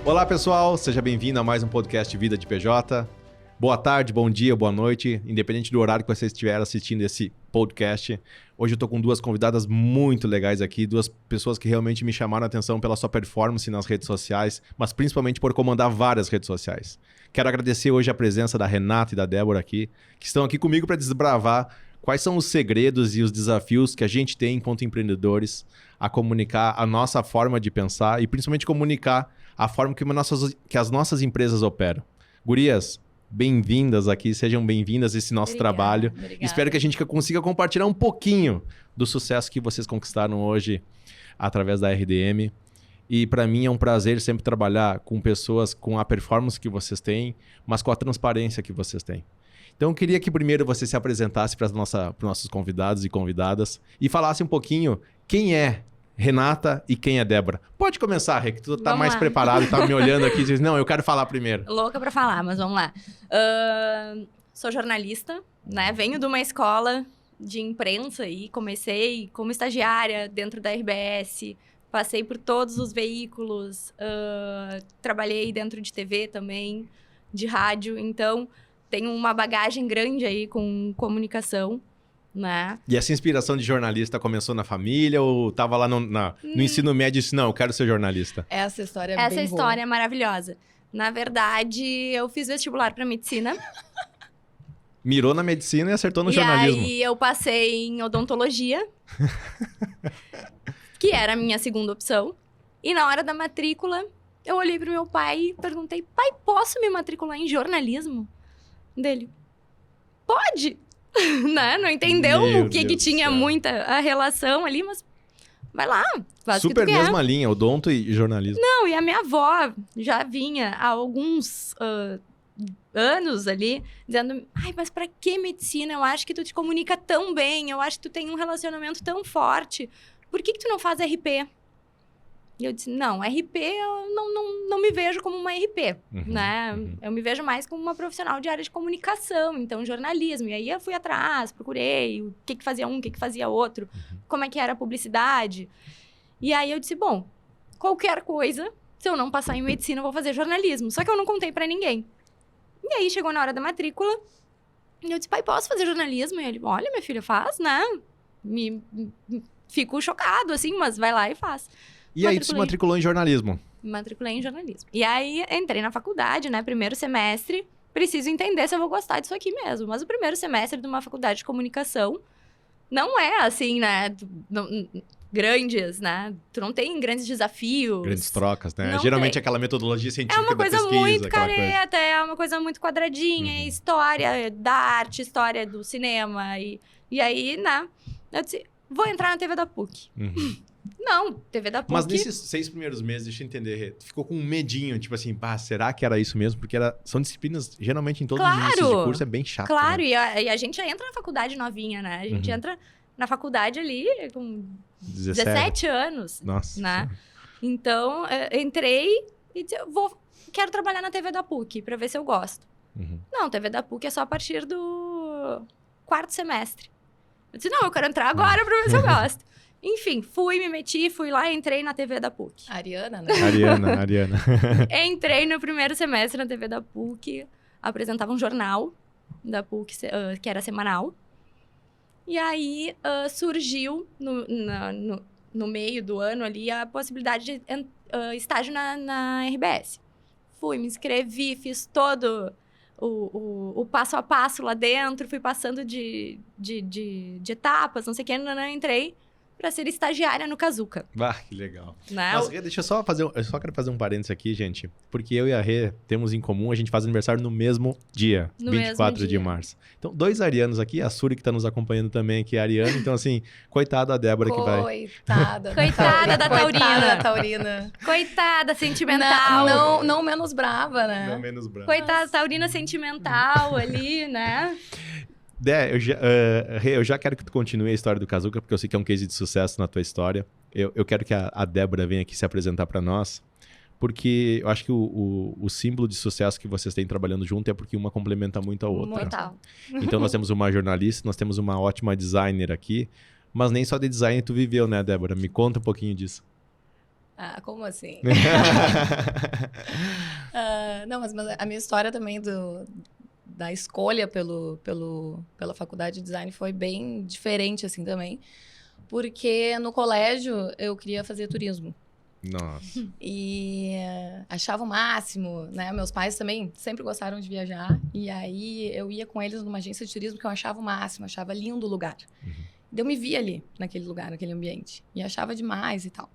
Olá, pessoal, seja bem-vindo a mais um podcast Vida de PJ. Boa tarde, bom dia, boa noite, independente do horário que você estiver assistindo esse podcast. Hoje eu estou com duas convidadas muito legais aqui, duas pessoas que realmente me chamaram a atenção pela sua performance nas redes sociais, mas principalmente por comandar várias redes sociais. Quero agradecer hoje a presença da Renata e da Débora aqui, que estão aqui comigo para desbravar quais são os segredos e os desafios que a gente tem enquanto empreendedores a comunicar a nossa forma de pensar e principalmente comunicar a forma que as nossas empresas operam. Gurias, bem-vindas aqui, sejam bem-vindas a esse nosso trabalho. Obrigada. Espero que a gente consiga compartilhar um pouquinho do sucesso que vocês conquistaram hoje através da RDM. E para mim é um prazer sempre trabalhar com pessoas com a performance que vocês têm, mas com a transparência que vocês têm. Então eu queria que primeiro você se apresentasse para os nossos convidados e convidadas e falasse um pouquinho quem é Renata e quem é Débora. Pode começar, Rê, que tu tá mais preparado, tá me olhando aqui e diz, não, eu quero falar primeiro. Louca pra falar, mas vamos lá. Sou jornalista, né? Venho de uma escola de imprensa e comecei como estagiária dentro da RBS. Passei por todos os veículos, trabalhei dentro de TV também, de rádio. Então, tenho uma bagagem grande aí com comunicação. Né? E essa inspiração de jornalista começou na família ou estava lá no ensino médio e disse, não, eu quero ser jornalista? Essa história é Essa bem história boa. é maravilhosa. Na verdade, eu fiz vestibular para medicina. Mirou na medicina e acertou no jornalismo. E aí eu passei em odontologia, que era a minha segunda opção. E na hora da matrícula, eu olhei pro meu pai e perguntei, pai, posso me matricular em jornalismo? Dele, pode! Né? Não entendeu o que tinha muita a relação ali, mas vai lá, faz o que tu quer. Super mesma linha, odonto e jornalismo. Não, e a minha avó já vinha há alguns anos ali, dizendo, ai, mas pra que medicina? Eu acho que tu te comunica tão bem, eu acho que tu tem um relacionamento tão forte. Por que tu não faz RP? E eu disse, não, RP eu não me vejo como uma RP, né? Eu me vejo mais como uma profissional de área de comunicação, então jornalismo. E aí eu fui atrás, procurei o que fazia um, o que fazia outro, como é que era a publicidade. E aí eu disse, bom, qualquer coisa, se eu não passar em medicina, eu vou fazer jornalismo. Só que eu não contei pra ninguém. E aí chegou na hora da matrícula, e eu disse, pai, posso fazer jornalismo? E ele, olha, minha filha, faz, né? Fico chocado, assim, mas vai lá e faz. E aí, tu se matriculou em jornalismo? Matriculei em jornalismo. E aí, entrei na faculdade, né? Primeiro semestre. Preciso entender se eu vou gostar disso aqui mesmo. Mas o primeiro semestre de uma faculdade de comunicação não é assim, né? Grandes, né? Tu não tem grandes desafios. Grandes trocas, né? Não Geralmente tem. aquela metodologia científica É uma coisa da pesquisa. muito careta, é uma coisa muito quadradinha. História da arte, história do cinema. E aí, né? Eu disse, vou entrar na TV da PUC. Não, TV da PUC... Mas nesses 6 primeiros meses, deixa eu entender, tu ficou com um medinho, tipo assim, pá, será que era isso mesmo? Porque são disciplinas, geralmente em todos os inícios de curso, é bem chato. Claro, né? e a gente já entra na faculdade novinha, né? A gente entra na faculdade ali com 17 anos. Nossa. Né? Então, eu entrei e disse, quero trabalhar na TV da PUC, pra ver se eu gosto. Não, TV da PUC é só a partir do 4º semestre. Eu disse, não, eu quero entrar agora pra ver se eu gosto. Enfim, me meti, fui lá e entrei na TV da PUC. Ariana, né? Ariana. Entrei no primeiro semestre na TV da PUC, apresentava um jornal da PUC, que era semanal. E aí, surgiu, no meio do ano ali, a possibilidade de estágio na RBS. Fui, me inscrevi, fiz todo o passo a passo lá dentro, fui passando de etapas, não sei o que, entrei para ser estagiária no Kazuca. Ah, que legal. Né? Mas, Rê, deixa eu só fazer... Eu só quero fazer um parênteses aqui, gente. Porque eu e a Rê temos em comum, a gente faz aniversário no mesmo dia. No 24 mesmo de dia. março. Então, 2 arianos aqui. A Suri, que tá nos acompanhando também, que é ariana. Então, assim, coitada da Débora que vai... Coitada da Taurina. Coitada da Taurina. Coitada, sentimental. Não menos brava, né? Não menos branco. Coitada, taurina sentimental ali, né? Dé, eu já quero que tu continue a história do Kazuca, porque eu sei que é um case de sucesso na tua história. Eu quero que a Débora venha aqui se apresentar para nós, porque eu acho que o símbolo de sucesso que vocês têm trabalhando junto é porque uma complementa muito a outra. Total. Então nós temos uma jornalista, nós temos uma ótima designer aqui, mas nem só de design tu viveu, né, Débora? Me conta um pouquinho disso. Ah, como assim? Não, mas a minha história também da escolha pela faculdade de design foi bem diferente, assim, também. Porque no colégio eu queria fazer turismo. Nossa. E achava o máximo, né? Meus pais também sempre gostaram de viajar. E aí eu ia com eles numa agência de turismo que eu achava o máximo, achava lindo o lugar. Eu me via ali, naquele lugar, naquele ambiente. E achava demais e tal.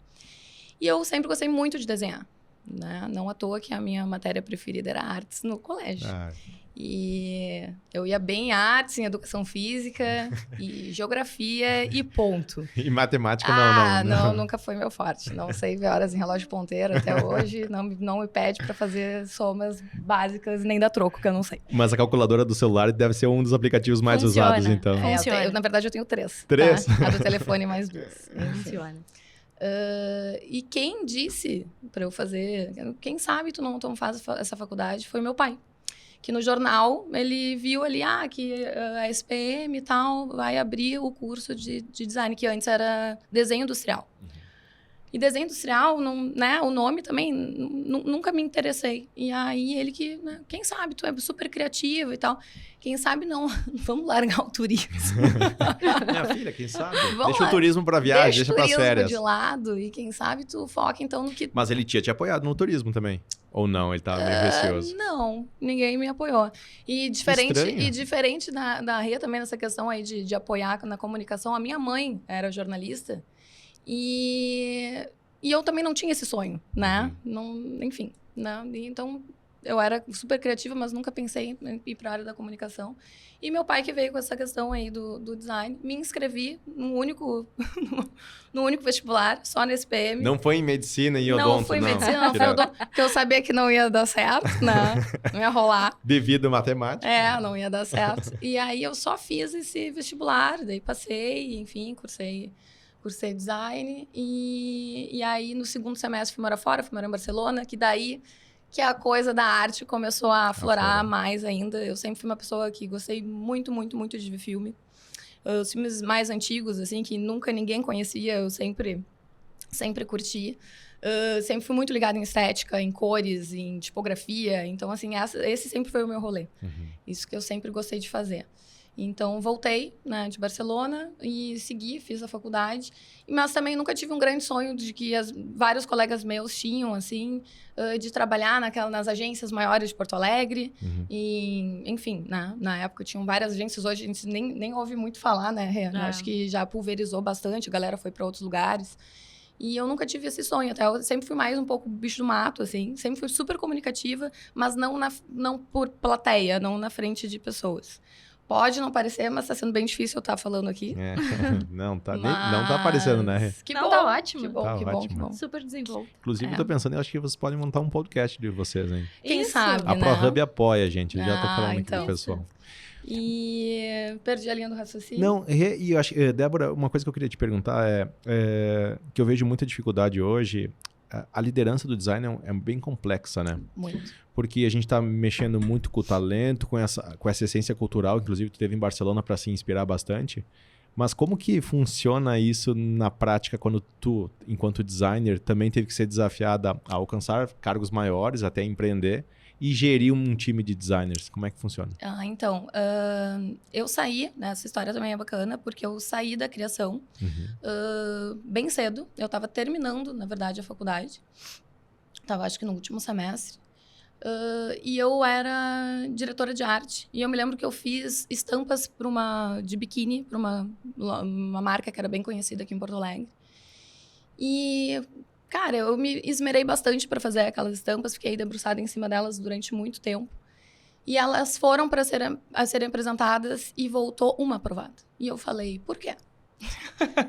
E eu sempre gostei muito de desenhar, né? Não à toa que a minha matéria preferida era artes no colégio. E eu ia bem em artes, em educação física, e geografia e ponto. E matemática Não, nunca foi meu forte. Não sei ver horas em relógio ponteiro até hoje. Não me pede para fazer somas básicas, nem dar troco, que eu não sei. Mas a calculadora do celular deve ser um dos aplicativos mais usados, então. Funciona. Na verdade, eu tenho 3. 3? Tá? A do telefone mais 2. Funciona. E quem disse para eu fazer... Quem sabe tu não faz essa faculdade foi meu pai. Que no jornal, ele viu ali, que a SPM e tal vai abrir o curso de design, que antes era desenho industrial. E desenho industrial, não, né, o nome também, nunca me interessei. E aí ele que, né, quem sabe, tu é super criativo e tal. Quem sabe não, vamos largar o turismo. Minha filha, quem sabe? Vamos Deixa lá. o turismo pra viagem, deixa pras férias. De lado e quem sabe tu foca então no que... Mas ele tinha te apoiado no turismo também? Ou não? Ele tava meio receoso? Não, ninguém me apoiou. E diferente Estranho. da Rê também nessa questão aí de apoiar na comunicação, a minha mãe era jornalista e eu também não tinha esse sonho, né? Não, enfim, né? Então eu era super criativa, mas nunca pensei em ir para a área da comunicação. E meu pai que veio com essa questão aí do design, me inscrevi no único vestibular, só na SPM. Não foi em medicina e odonto, não? Não foi em medicina, não foi odonto, porque eu sabia que não ia dar certo, né? Não ia rolar. Devido à matemática. Não ia dar certo. E aí eu só fiz esse vestibular, daí passei, enfim, cursei design. E aí no segundo semestre fui morar fora, fui morar em Barcelona, que daí que a coisa da arte começou a aflorar mais ainda. Eu sempre fui uma pessoa que gostei muito, muito, muito de ver filme. Os filmes mais antigos, assim, que nunca ninguém conhecia, eu sempre curti. Sempre fui muito ligada em estética, em cores, em tipografia. Então, assim, esse sempre foi o meu rolê. Isso que eu sempre gostei de fazer. Então, voltei, né, de Barcelona e segui, fiz a faculdade. Mas também nunca tive um grande sonho de que vários colegas meus tinham, assim, de trabalhar nas agências maiores de Porto Alegre. E, enfim, na época tinham várias agências. Hoje a gente nem ouve muito falar, né, Rê? Acho que já pulverizou bastante, a galera foi para outros lugares. E eu nunca tive esse sonho, até eu sempre fui mais um pouco bicho do mato, assim. Sempre fui super comunicativa, mas não por plateia, não na frente de pessoas. Pode não parecer, mas tá sendo bem difícil eu estar falando aqui. Não tá aparecendo, né? Que não, bom. Tá ótimo. Que bom, que bom. Super desenvolto. Inclusive, eu tô pensando, eu acho que vocês podem montar um podcast de vocês, hein? Quem sabe, A ProHub apoia a gente, eu já tô falando aqui então. pro pessoal. E perdi a linha do raciocínio. Não, e eu acho, Débora, uma coisa que eu queria te perguntar é que eu vejo muita dificuldade hoje. A liderança do design é bem complexa, né? Muito. Porque a gente está mexendo muito com o talento, com essa essência cultural, inclusive tu esteve em Barcelona para se inspirar bastante. Mas como que funciona isso na prática quando tu, enquanto designer, também teve que ser desafiada a alcançar cargos maiores, até empreender, e gerir um time de designers? Como é que funciona? Então, eu saí, né, essa história também é bacana, porque eu saí da criação bem cedo. Eu estava terminando, na verdade, a faculdade. Estava, acho que no último semestre. E eu era diretora de arte. E eu me lembro que eu fiz estampas de biquíni para uma marca que era bem conhecida aqui em Porto Alegre. E... Cara, eu me esmerei bastante para fazer aquelas estampas, fiquei debruçada em cima delas durante muito tempo. E elas foram para serem apresentadas e voltou uma aprovada. E eu falei, por quê?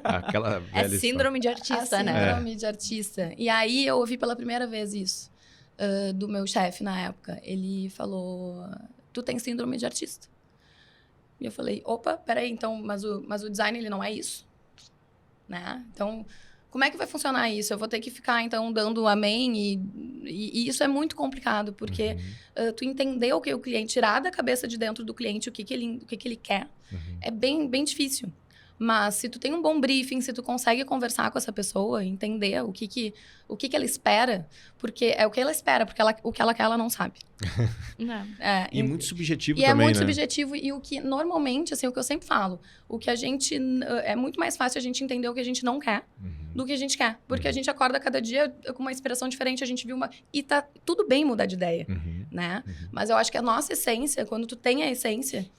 Aquela velha síndrome de artista, né? Síndrome de artista. E aí eu ouvi pela primeira vez isso do meu chefe na época. Ele falou, tu tem síndrome de artista. E eu falei, opa, peraí, então, mas o design ele não é isso? Né? Então... Como é que vai funcionar isso? Eu vou ter que ficar, então, dando amém e isso é muito complicado, porque tu entender o que o cliente, tirar da cabeça de dentro do cliente o que ele quer, é bem, bem difícil. Mas se tu tem um bom briefing, se tu consegue conversar com essa pessoa, entender o que ela espera, porque é o que ela espera, porque o que ela quer, ela não sabe. Não. E muito subjetivo E também, é muito né? subjetivo. E o que, normalmente, assim, o que eu sempre falo, o que a gente... É muito mais fácil a gente entender o que a gente não quer do que a gente quer. Porque a gente acorda cada dia com uma inspiração diferente, a gente viu uma... E tá tudo bem mudar de ideia, né? Mas eu acho que a nossa essência, quando tu tem a essência...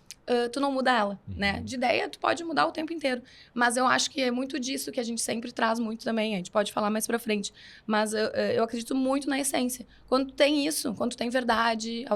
tu não muda ela, né? De ideia, tu pode mudar o tempo inteiro. Mas eu acho que é muito disso que a gente sempre traz muito também. A gente pode falar mais pra frente. Mas eu acredito muito na essência. Quando tu tem isso, quando tu tem verdade,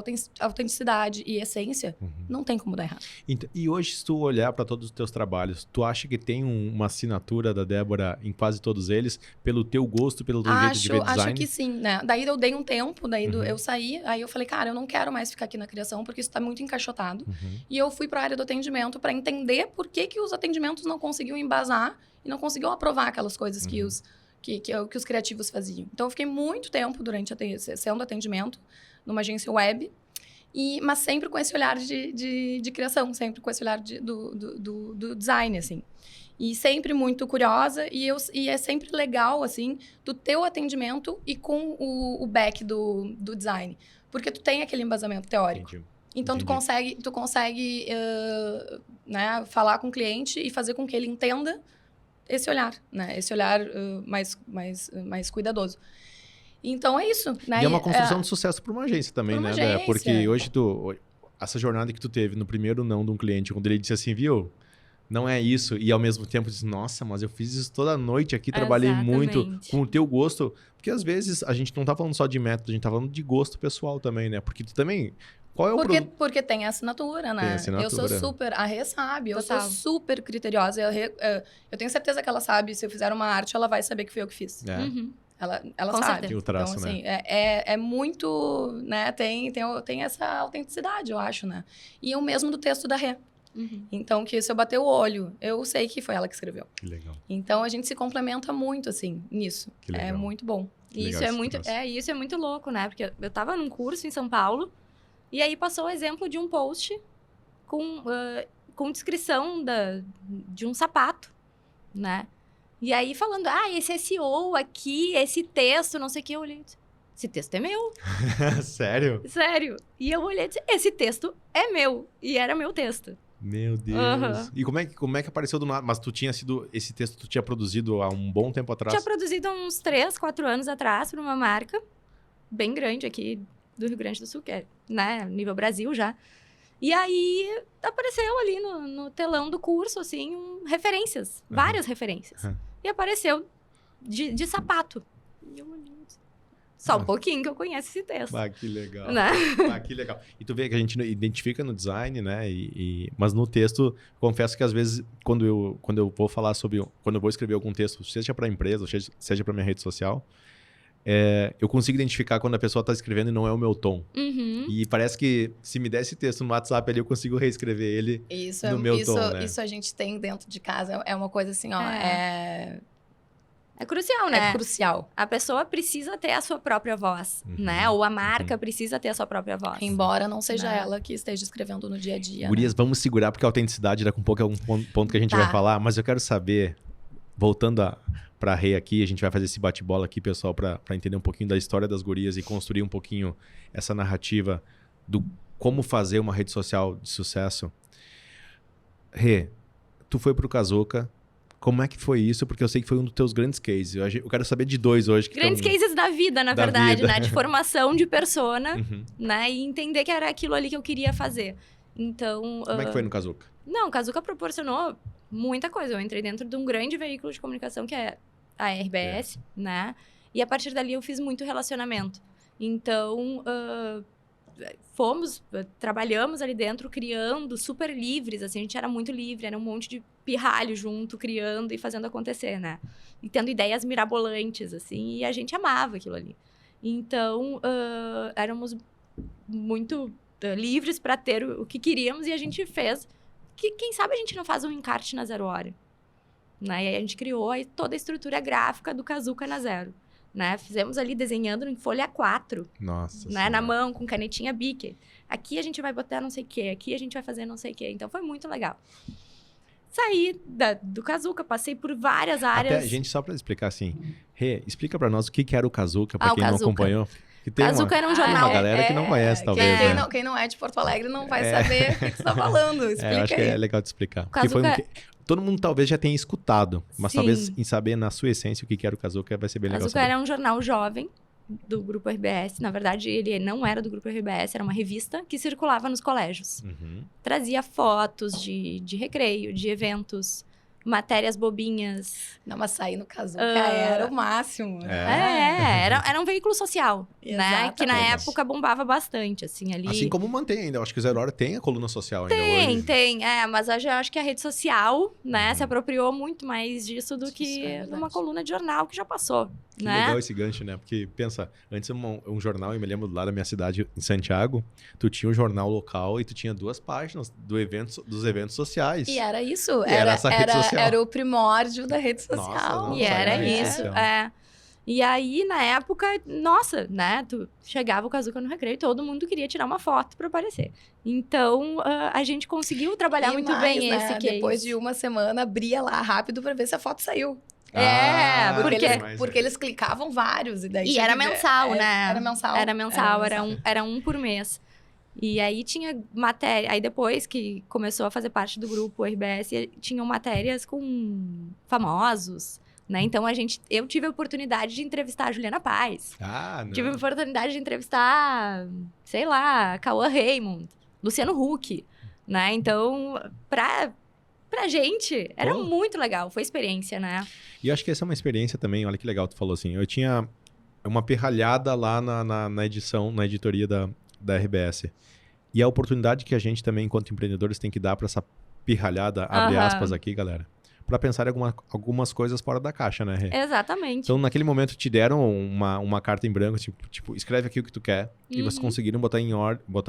autenticidade e essência, não tem como dar errado. Então, e hoje, se tu olhar para todos os teus trabalhos, tu acha que tem uma assinatura da Débora em quase todos eles, pelo teu gosto, pelo teu jeito de ver design? Acho que sim, né? Daí eu dei um tempo, eu saí, aí eu falei, cara, eu não quero mais ficar aqui na criação, porque isso tá muito encaixotado. E eu fui para a área do atendimento para entender por que os atendimentos não conseguiam embasar e não conseguiam aprovar aquelas coisas que os criativos faziam. Então, eu fiquei muito tempo sendo atendimento numa agência web, mas sempre com esse olhar de criação, sempre com esse olhar do design, assim. E sempre muito curiosa, e é sempre legal, assim, do teu atendimento e com o back do design. Porque tu tem aquele embasamento teórico. Entendi. Então, tu consegue né, falar com o cliente e fazer com que ele entenda esse olhar, né? Esse olhar mais cuidadoso. Então, é isso. Né? E é uma construção de sucesso para uma agência também, né? Agência. Porque hoje essa jornada que tu teve no primeiro não de um cliente, quando ele disse assim, viu, não é isso, e ao mesmo tempo diz, nossa, mas eu fiz isso toda noite aqui, trabalhei muito com o teu gosto. Porque às vezes a gente não tá falando só de método, a gente tá falando de gosto pessoal também, né? Porque tu também... Qual é o porque tem a assinatura, né? Tem a assinatura. Eu sou super... A Rê sabe, eu Total. sou super criteriosa. Eu tenho certeza que ela sabe. Se eu fizer uma arte, ela vai saber que fui eu que fiz. Ela Com sabe. certeza. E o traço, então, assim, né? é muito... Né? Tem essa autenticidade, eu acho, né? E o mesmo do texto da Rê. Então, que se eu bater o olho, eu sei que foi ela que escreveu. Que legal. Então, a gente se complementa muito, assim, nisso. Que legal. É muito bom. Que Isso legal isso é muito louco, né? Porque eu tava num curso em São Paulo, e aí passou o exemplo de um post com descrição de um sapato, né? E aí falando, esse SEO aqui, esse texto, não sei o que, eu olhei e disse, esse texto é meu. Sério? Sério. E eu olhei e disse, esse texto é meu. E era meu texto. Meu Deus. E como é que apareceu do nada? Mas esse texto tu tinha produzido há um bom tempo atrás? Tinha produzido uns 3, 4 anos atrás para uma marca bem grande aqui do Rio Grande do Sul, que é, né, nível Brasil já. E aí, apareceu ali no telão do curso, assim, referências. Várias referências. E apareceu de sapato. E eu olhei, só um pouquinho que eu conheço esse texto. Que legal. Né? Que legal. E tu vê que a gente identifica no design, né? Mas no texto, confesso que às vezes, quando eu vou falar sobre... Quando eu vou escrever algum texto, seja para a empresa, seja para minha rede social, eu consigo identificar quando a pessoa está escrevendo e não é o meu tom. E parece que se me der esse texto no WhatsApp ali, eu consigo reescrever ele no meu tom, né? Isso a gente tem dentro de casa. É uma coisa assim, ó... É crucial, né? É crucial. A pessoa precisa ter a sua própria voz, né? Ou a marca precisa ter a sua própria voz. Embora não seja ela que esteja escrevendo no dia a dia. Gurias, vamos segurar, porque a autenticidade daqui a pouco é um ponto que a gente vai falar. Mas eu quero saber, voltando para a Rê aqui, a gente vai fazer esse bate-bola aqui, pessoal, para entender um pouquinho da história das gurias e construir um pouquinho essa narrativa do como fazer uma rede social de sucesso. Rê, tu foi pro Kazuca. Como é que foi isso? Porque eu sei que foi um dos teus grandes cases. Eu quero saber de dois hoje. Grandes cases da vida, na verdade, né? De formação de persona, né? E entender que era aquilo ali que eu queria fazer. Então... Como é que foi no Kazuca? Não, o Kazuca proporcionou muita coisa. Eu entrei dentro de um grande veículo de comunicação que é a RBS, né? E a partir dali eu fiz muito relacionamento. Então... trabalhamos ali dentro, criando, super livres, assim, a gente era muito livre, era um monte de pirralho junto, criando e fazendo acontecer, né? E tendo ideias mirabolantes, assim, e a gente amava aquilo ali. Então, éramos muito livres para ter o que queríamos e a gente fez. Quem sabe a gente não faz um encarte na Zero Hora, né? E aí a gente criou toda a estrutura gráfica do Kazuca na Zero. Né? Fizemos ali desenhando em folha 4. Nossa. Né? Na mão, com canetinha Bic. Aqui a gente vai botar não sei o quê, aqui a gente vai fazer não sei o quê. Então foi muito legal. saí do Kazuca, passei por várias áreas. Até, gente, só pra explicar assim, Rê, explica pra nós o que era o Kazuca, pra o quem não Kazuca. acompanhou. Que tem Kazuca era um jornal. uma galera que não conhece, talvez, né? Quem não é de Porto Alegre não vai saber o que você tá falando. Explica eu acho que aí. é legal de explicar. O Porque Kazuca... todo mundo talvez já tenha escutado, mas Sim. talvez em saber na sua essência o que era o Kazuca vai ser bem legal Kazuca saber. era um jornal jovem do Grupo RBS. Na verdade, ele não era do Grupo RBS, era uma revista que circulava nos colégios. Uhum. Trazia fotos de recreio, de eventos, matérias bobinhas. Não, mas sair no Kazuca era o máximo. Era um veículo social, né? Que na Exatamente. época bombava bastante, assim, ali. Assim como mantém ainda. Eu acho que o Zero Hora tem a coluna social ainda hoje. Tem. Mas hoje eu acho que a rede social, né, se apropriou muito mais disso do Isso que é verdade. numa coluna de jornal que já passou, Que né? legal esse gancho, né? Porque, pensa, antes um jornal, eu me lembro lá da minha cidade, em Santiago, tu tinha um jornal local e tu tinha 2 páginas dos eventos sociais. E era isso. E era essa rede social. Era o primórdio da rede Nossa, social. não E era sabia isso, disso. E aí, na época, nossa, né? Tu chegava o Kazuca no recreio e todo mundo queria tirar uma foto pra aparecer. Então, a gente conseguiu trabalhar E muito mais, bem né? esse case. Depois de uma semana, abria lá rápido pra ver se a foto saiu. Porque eles clicavam vários. E, daí E tinha era que ver. mensal, né? Era mensal. Era mensal, era um por mês. E aí tinha matéria. Aí depois que começou a fazer parte do grupo RBS, tinham matérias com famosos, né? Então eu tive a oportunidade de entrevistar a Juliana Paz. Não. Tive a oportunidade de entrevistar, sei lá, Cauã Raymond, Luciano Huck, né? Então, pra gente, era Pô. muito legal. Foi experiência, né? E eu acho que essa é uma experiência também, olha que legal tu falou assim. Eu tinha uma pirralhada lá na edição, na editoria da RBS. E a oportunidade que a gente também, enquanto empreendedores, tem que dar para essa pirralhada, abre aspas aqui, galera, para pensar em algumas coisas fora da caixa, né, Rê? Exatamente. Então, naquele momento, te deram uma carta em branco, tipo, escreve aqui o que tu quer. E vocês conseguiram botar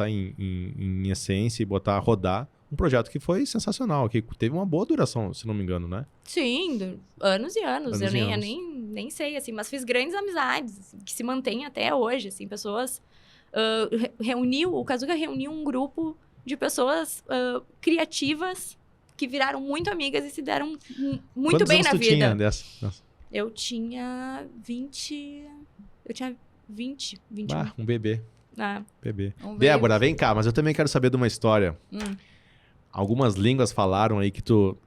em essência e botar a rodar um projeto que foi sensacional, que teve uma boa duração, se não me engano, né? Sim, anos e anos. Eu Anos. nem sei, assim, mas fiz grandes amizades que se mantêm até hoje, assim, pessoas... o Kazuca reuniu um grupo de pessoas criativas que viraram muito amigas e se deram muito Quantos bem anos na tu vida. tinha dessa? Nossa. Eu tinha 20... Eu tinha 20, 21. Um bebê. Ah, Bebê. Um bebê. Débora, vem cá, mas eu também quero saber de uma história. Algumas línguas falaram aí que tu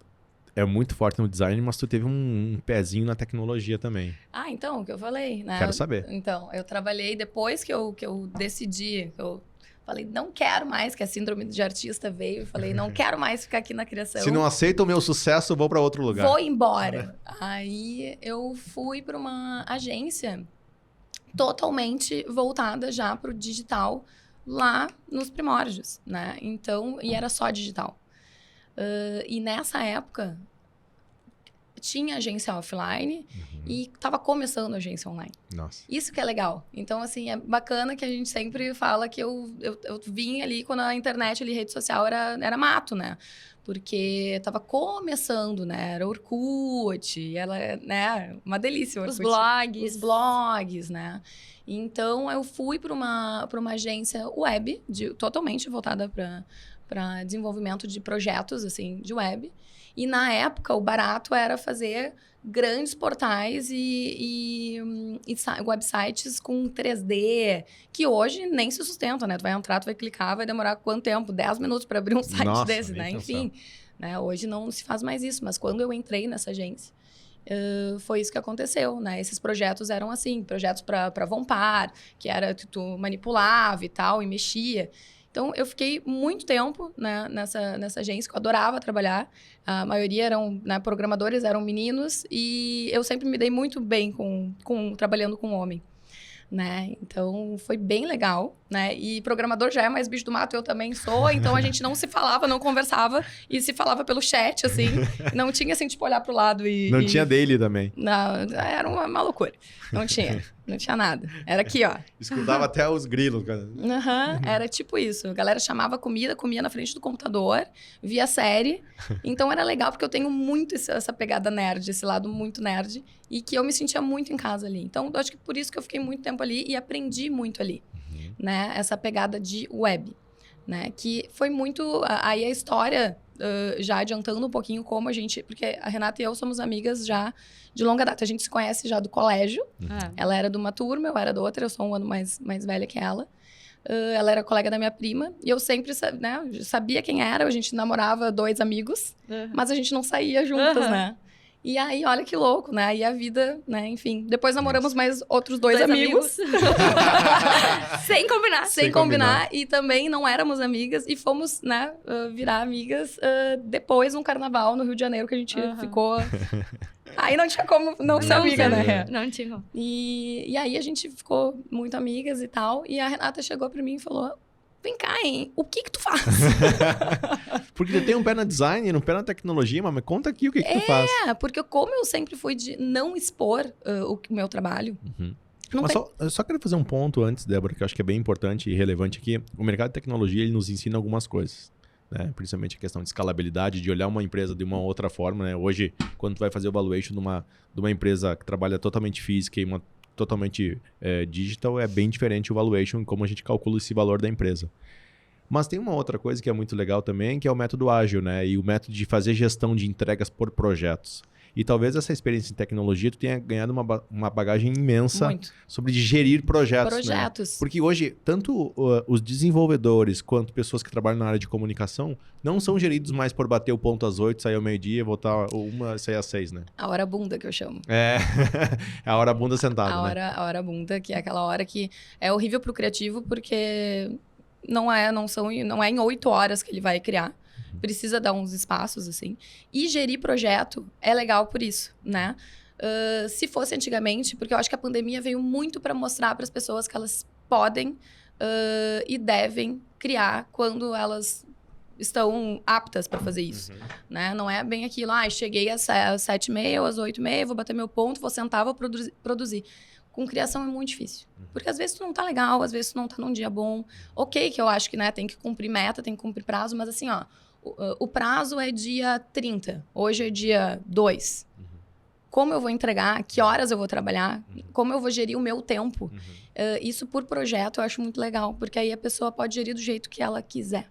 é muito forte no design, mas tu teve um pezinho na tecnologia também. Então, o que eu falei, né? Quero saber. Então, eu trabalhei depois que eu decidi, eu falei, não quero mais, que a síndrome de artista veio, eu falei, não quero mais ficar aqui na criação. Se não aceita o meu sucesso, eu vou para outro lugar. Vou embora. Aí eu fui para uma agência totalmente voltada já para o digital, lá nos primórdios, né? Então, e era só digital. E nessa época, tinha agência offline e estava começando a agência online. Nossa. Isso que é legal. Então, assim, é bacana que a gente sempre fala que eu vim ali quando a internet ali, rede social, era mato, né? Porque tava começando, né? Era Orkut, ela, né? Uma delícia o Orkut. Os blogs, né? Então, eu fui para uma agência web, totalmente voltada para desenvolvimento de projetos, assim, de web. E, na época, o barato era fazer grandes portais e websites com 3D, que hoje nem se sustenta, né? Tu vai entrar, tu vai clicar, vai demorar quanto tempo? 10 minutos para abrir um site Nossa, desse, nem né? pensar. Enfim, né? Hoje não se faz mais isso. Mas quando eu entrei nessa agência, foi isso que aconteceu, né? Esses projetos eram assim, projetos para Vompar, que era tu manipulava e tal, e mexia. Então, eu fiquei muito tempo, né, nessa agência, que eu adorava trabalhar. A maioria eram, né, programadores, eram meninos, e eu sempre me dei muito bem trabalhando com homem, né? Então, foi bem legal, né? E programador já é mais bicho do mato, eu também sou, então a gente não se falava, não conversava, e se falava pelo chat, assim. Não tinha, assim, tipo, olhar pro lado e... Não tinha daily também. Não, era uma loucura. Não tinha nada. Era aqui, ó. Escutava até os grilos, cara. Era tipo isso. A galera chamava comida, comia na frente do computador, via série. Então era legal, porque eu tenho muito essa pegada nerd, esse lado muito nerd, e que eu me sentia muito em casa ali. Então, eu acho que por isso que eu fiquei muito tempo ali e aprendi muito ali, né? Essa pegada de web, né? Que foi muito... Aí a história já adiantando um pouquinho como a gente... Porque a Renata e eu somos amigas já de longa data. A gente se conhece já do colégio. Ela era de uma turma, eu era da outra. Eu sou um ano mais velha que ela. Ela era colega da minha prima. E eu sempre sabia quem era. A gente namorava 2 amigos. Mas a gente não saía juntas, né? E aí, olha que louco, né? Aí a vida, né? Enfim. Depois namoramos mais outros 2 amigos. Sem combinar. Sem combinar. E também não éramos amigas. E fomos, né? Virar amigas depois, num carnaval no Rio de Janeiro, que a gente ficou... Aí não tinha como não ser amiga, né? Não tinha como. E aí a gente ficou muito amigas e tal. E a Renata chegou pra mim e falou... Vem cá, hein? O que tu faz? Porque tu tem um pé na design, um pé na tecnologia, mas conta aqui o que tu faz. Porque como eu sempre fui de não expor o meu trabalho... Mas eu só quero fazer um ponto antes, Débora, que eu acho que é bem importante e relevante aqui. O mercado de tecnologia, ele nos ensina algumas coisas. Né? Principalmente a questão de escalabilidade, de olhar uma empresa de uma outra forma. Né? Hoje, quando tu vai fazer o valuation de uma empresa que trabalha totalmente física e uma totalmente digital, é bem diferente o valuation, como a gente calcula esse valor da empresa. Mas tem uma outra coisa que é muito legal também, que é o método ágil, né? E o método de fazer gestão de entregas por projetos. E talvez essa experiência em tecnologia tu tenha ganhado uma bagagem imensa sobre de gerir projetos. Né? Porque hoje, tanto os desenvolvedores quanto pessoas que trabalham na área de comunicação não são geridos mais por bater o ponto às 8, sair ao meio-dia, voltar uma, sair às 6, né? A hora bunda que eu chamo. É a hora bunda sentada, né? A hora bunda, que é aquela hora que é horrível pro criativo, porque não é em 8 horas que ele vai criar. Precisa dar uns espaços, assim. E gerir projeto é legal por isso, né? Se fosse antigamente, porque eu acho que a pandemia veio muito para mostrar para as pessoas que elas podem e devem criar quando elas estão aptas para fazer isso, né? Não é bem aquilo, cheguei às 7h30, às 8h30, vou bater meu ponto, vou sentar, vou produzir. Com criação é muito difícil. Porque às vezes tu não tá legal, às vezes tu não tá num dia bom. Ok, que eu acho que, né, tem que cumprir meta, tem que cumprir prazo, mas assim, o prazo é dia 30, hoje é dia 2. Como eu vou entregar? Que horas eu vou trabalhar? Como eu vou gerir o meu tempo? Isso por projeto eu acho muito legal, porque aí a pessoa pode gerir do jeito que ela quiser.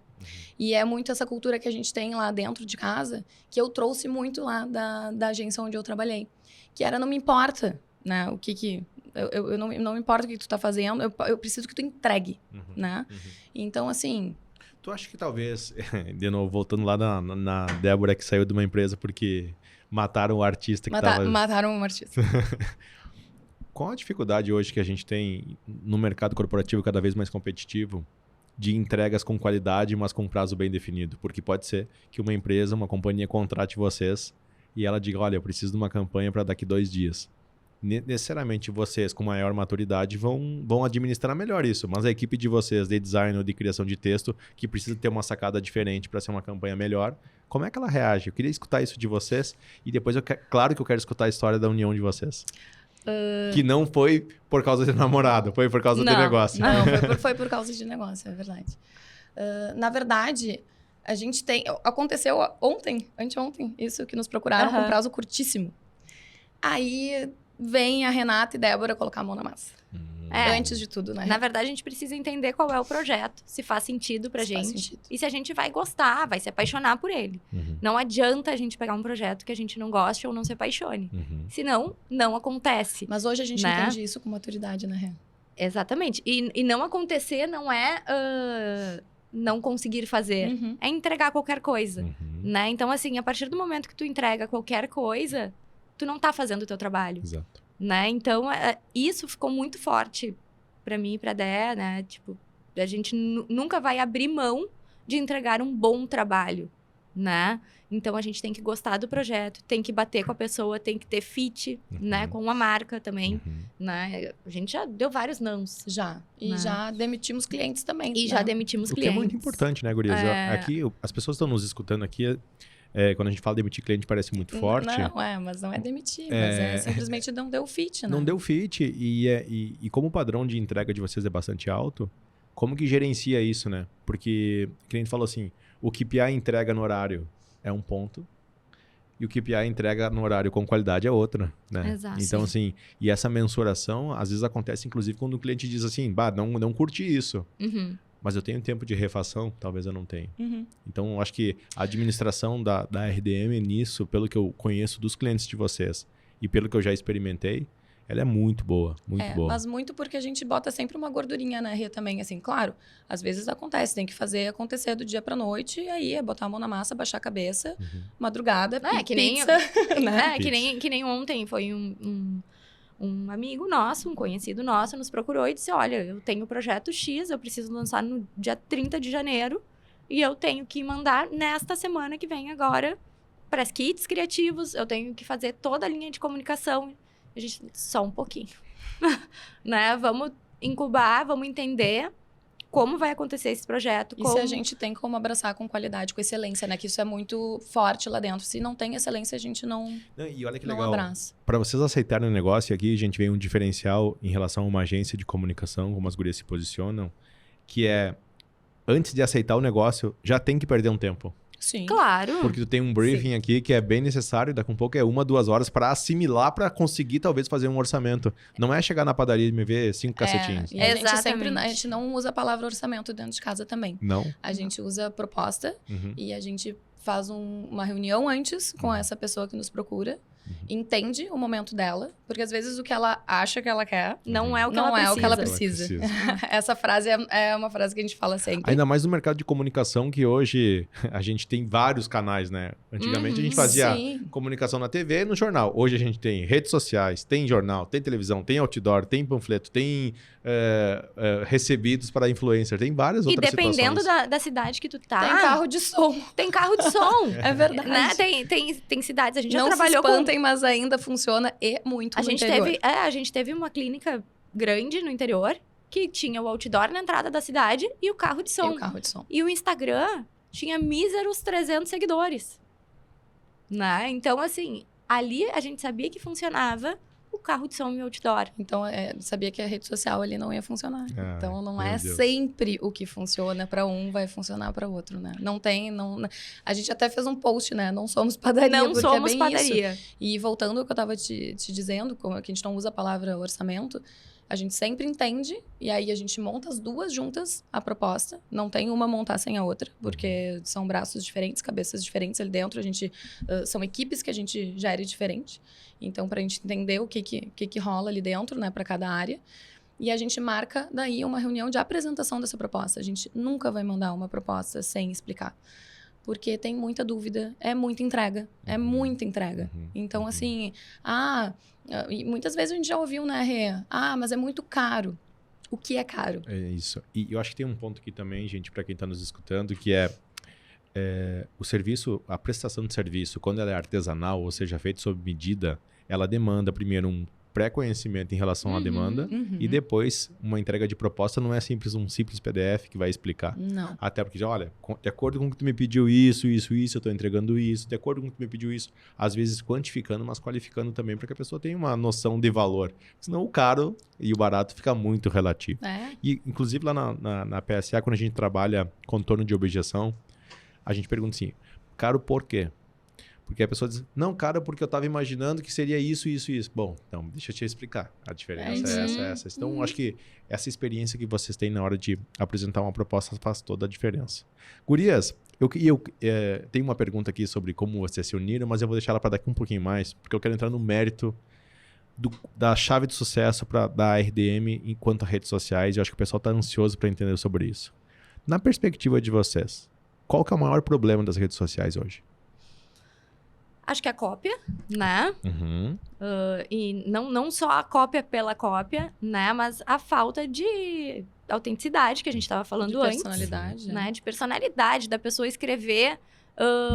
E é muito essa cultura que a gente tem lá dentro de casa, que eu trouxe muito lá da agência onde eu trabalhei. Que era, não me importa, né, o que eu não me importa o que tu tá fazendo, eu preciso que tu entregue, né? Então, assim... Tu acha que talvez, de novo, voltando lá na Débora que saiu de uma empresa porque mataram o artista que tava... Mataram um artista. Qual a dificuldade hoje que a gente tem no mercado corporativo cada vez mais competitivo de entregas com qualidade, mas com prazo bem definido? Porque pode ser que uma empresa, uma companhia contrate vocês e ela diga, olha, eu preciso de uma campanha para daqui 2 dias. Necessariamente vocês com maior maturidade vão administrar melhor isso, mas a equipe de vocês de design ou de criação de texto que precisa ter uma sacada diferente para ser uma campanha melhor, como é que ela reage? Eu queria escutar isso de vocês e depois claro que eu quero escutar a história da união de vocês. Que não foi por causa de namorado, foi por causa do negócio. Não, foi por causa de negócio, é verdade. Na verdade, a gente tem... Aconteceu anteontem, isso que nos procuraram com prazo curtíssimo. Aí... vem a Renata e Débora colocar a mão na massa. Antes de tudo, né? Na verdade, a gente precisa entender qual é o projeto, se faz sentido pra gente. E se a gente vai gostar, vai se apaixonar por ele. Não adianta a gente pegar um projeto que a gente não goste ou não se apaixone. Senão, não acontece. Mas hoje a gente entende isso com maturidade, né, Rê? Exatamente. E não acontecer não é... não conseguir fazer. É entregar qualquer coisa. Né? Então, assim, a partir do momento que tu entrega qualquer coisa... tu não tá fazendo o teu trabalho. Exato. Né? Então, isso ficou muito forte pra mim e pra Dé, né? Tipo, a gente nunca vai abrir mão de entregar um bom trabalho, né? Então, a gente tem que gostar do projeto, tem que bater com a pessoa, tem que ter fit, né? Com a marca também, né? A gente já deu vários nãos. Já. E já demitimos clientes também. E já demitimos clientes. O que é muito importante, né, gurias? Aqui, as pessoas estão nos escutando aqui... quando a gente fala demitir cliente parece muito forte. Mas não é demitir, mas simplesmente não deu fit, né? Não deu fit e como o padrão de entrega de vocês é bastante alto, como que gerencia isso, né? Porque o cliente falou assim, o KPI entrega no horário é um ponto e o KPI entrega no horário com qualidade é outra, né? Exato. Então, assim, e essa mensuração às vezes acontece inclusive quando o cliente diz assim, não curti isso. mas eu tenho tempo de refação, talvez eu não tenha. Uhum. Então, eu acho que a administração da RDM nisso, pelo que eu conheço dos clientes de vocês e pelo que eu já experimentei, ela é muito boa, muito boa. Mas muito porque a gente bota sempre uma gordurinha na Rê também, assim, claro, às vezes acontece, tem que fazer acontecer do dia pra noite, e aí é botar a mão na massa, baixar a cabeça, madrugada, que nem, pizza, né? que nem ontem, foi um amigo nosso, um conhecido nosso, nos procurou e disse, olha, eu tenho o projeto X, eu preciso lançar no dia 30 de janeiro, e eu tenho que mandar nesta semana que vem agora para as kits criativos, eu tenho que fazer toda a linha de comunicação. A gente, só um pouquinho, né? Vamos incubar, vamos entender como vai acontecer esse projeto. E se a gente tem como abraçar com qualidade, com excelência, né? Que isso é muito forte lá dentro. Se não tem excelência, a gente não E olha que não legal. abraça. Para vocês aceitarem o negócio, aqui a gente vê um diferencial em relação a uma agência de comunicação, como as gurias se posicionam, que é, antes de aceitar o negócio, já tem que perder um tempo. Sim. Claro. Porque tu tem um briefing aqui que é bem necessário, daqui a um pouco é 1, 2 horas para assimilar, para conseguir talvez fazer um orçamento. Não é chegar na padaria e me ver 5 cacetinhos. E a gente Exatamente. a gente não usa a palavra orçamento dentro de casa também. Não? A gente usa proposta Uhum. e a gente faz uma reunião antes com essa pessoa que nos procura, entende o momento dela, porque às vezes o que ela acha que ela quer Não é o que não ela é precisa. o que ela precisa. Essa frase é uma frase que a gente fala sempre. Ainda mais no mercado de comunicação, que hoje a gente tem vários canais, né? Antigamente a gente fazia Sim. comunicação na TV e no jornal. Hoje a gente tem redes sociais, tem jornal, tem televisão, tem outdoor, tem panfleto, tem recebidos para influencer, tem várias E outras dependendo situações. da cidade que tu tá, Tem carro de som. tem carro de som. É verdade. Né? Tem cidades, a gente Não já se trabalhou com... espantem, mas ainda funciona e muito A no gente, interior. a gente teve uma clínica grande no interior, que tinha o outdoor na entrada da cidade e o carro de E som. o carro de som. E o Instagram tinha míseros 300 seguidores. Né? Então, assim, ali a gente sabia que funcionava o carro de som e o outdoor. Então, sabia que a rede social ali não ia funcionar. Ah, Então, não meu é Deus. sempre o que funciona para um vai funcionar para outro, né? Não tem, a gente até fez um post, né? Não somos padaria, Não porque somos é bem padaria. isso. E voltando ao que eu tava te dizendo, como que a gente não usa a palavra orçamento, a gente sempre entende e aí a gente monta as duas juntas a proposta. Não tem uma montar sem a outra, porque são braços diferentes, cabeças diferentes ali dentro. A gente são equipes que a gente gere diferente. Então, para a gente entender o que rola ali dentro, né, para cada área. E a gente marca daí uma reunião de apresentação dessa proposta. A gente nunca vai mandar uma proposta sem explicar. Porque tem muita dúvida, é muita entrega. É muita entrega. Então, assim, e muitas vezes a gente já ouviu, né, Rê? Mas é muito caro. O que é caro? É isso. E eu acho que tem um ponto aqui também, gente, para quem está nos escutando, que é o serviço, a prestação de serviço, quando ela é artesanal, ou seja, feita sob medida, ela demanda primeiro um pré-conhecimento em relação à demanda e depois uma entrega de proposta não é um simples PDF que vai explicar. Não. Até porque, olha, de acordo com o que tu me pediu isso, eu estou entregando isso, de acordo com o que tu me pediu isso, às vezes quantificando, mas qualificando também para que a pessoa tenha uma noção de valor. Senão o caro e o barato fica muito relativo. E, inclusive, lá na PSA, quando a gente trabalha contorno de objeção, a gente pergunta assim, caro por quê? Porque a pessoa diz, não, caro, porque eu estava imaginando que seria isso, isso e isso. Bom, então, deixa eu te explicar. A diferença é essa. Então, acho que essa experiência que vocês têm na hora de apresentar uma proposta faz toda a diferença. Gurias, eu tenho uma pergunta aqui sobre como vocês se uniram, mas eu vou deixar ela para daqui um pouquinho mais, porque eu quero entrar no mérito da chave de sucesso da RDM enquanto redes sociais. E eu acho que o pessoal está ansioso para entender sobre isso. Na perspectiva de vocês, qual que é o maior problema das redes sociais hoje? Acho que é a cópia, né? E não só a cópia pela cópia, né? Mas a falta de autenticidade que a gente estava falando antes. De personalidade. Né? De personalidade, da pessoa escrever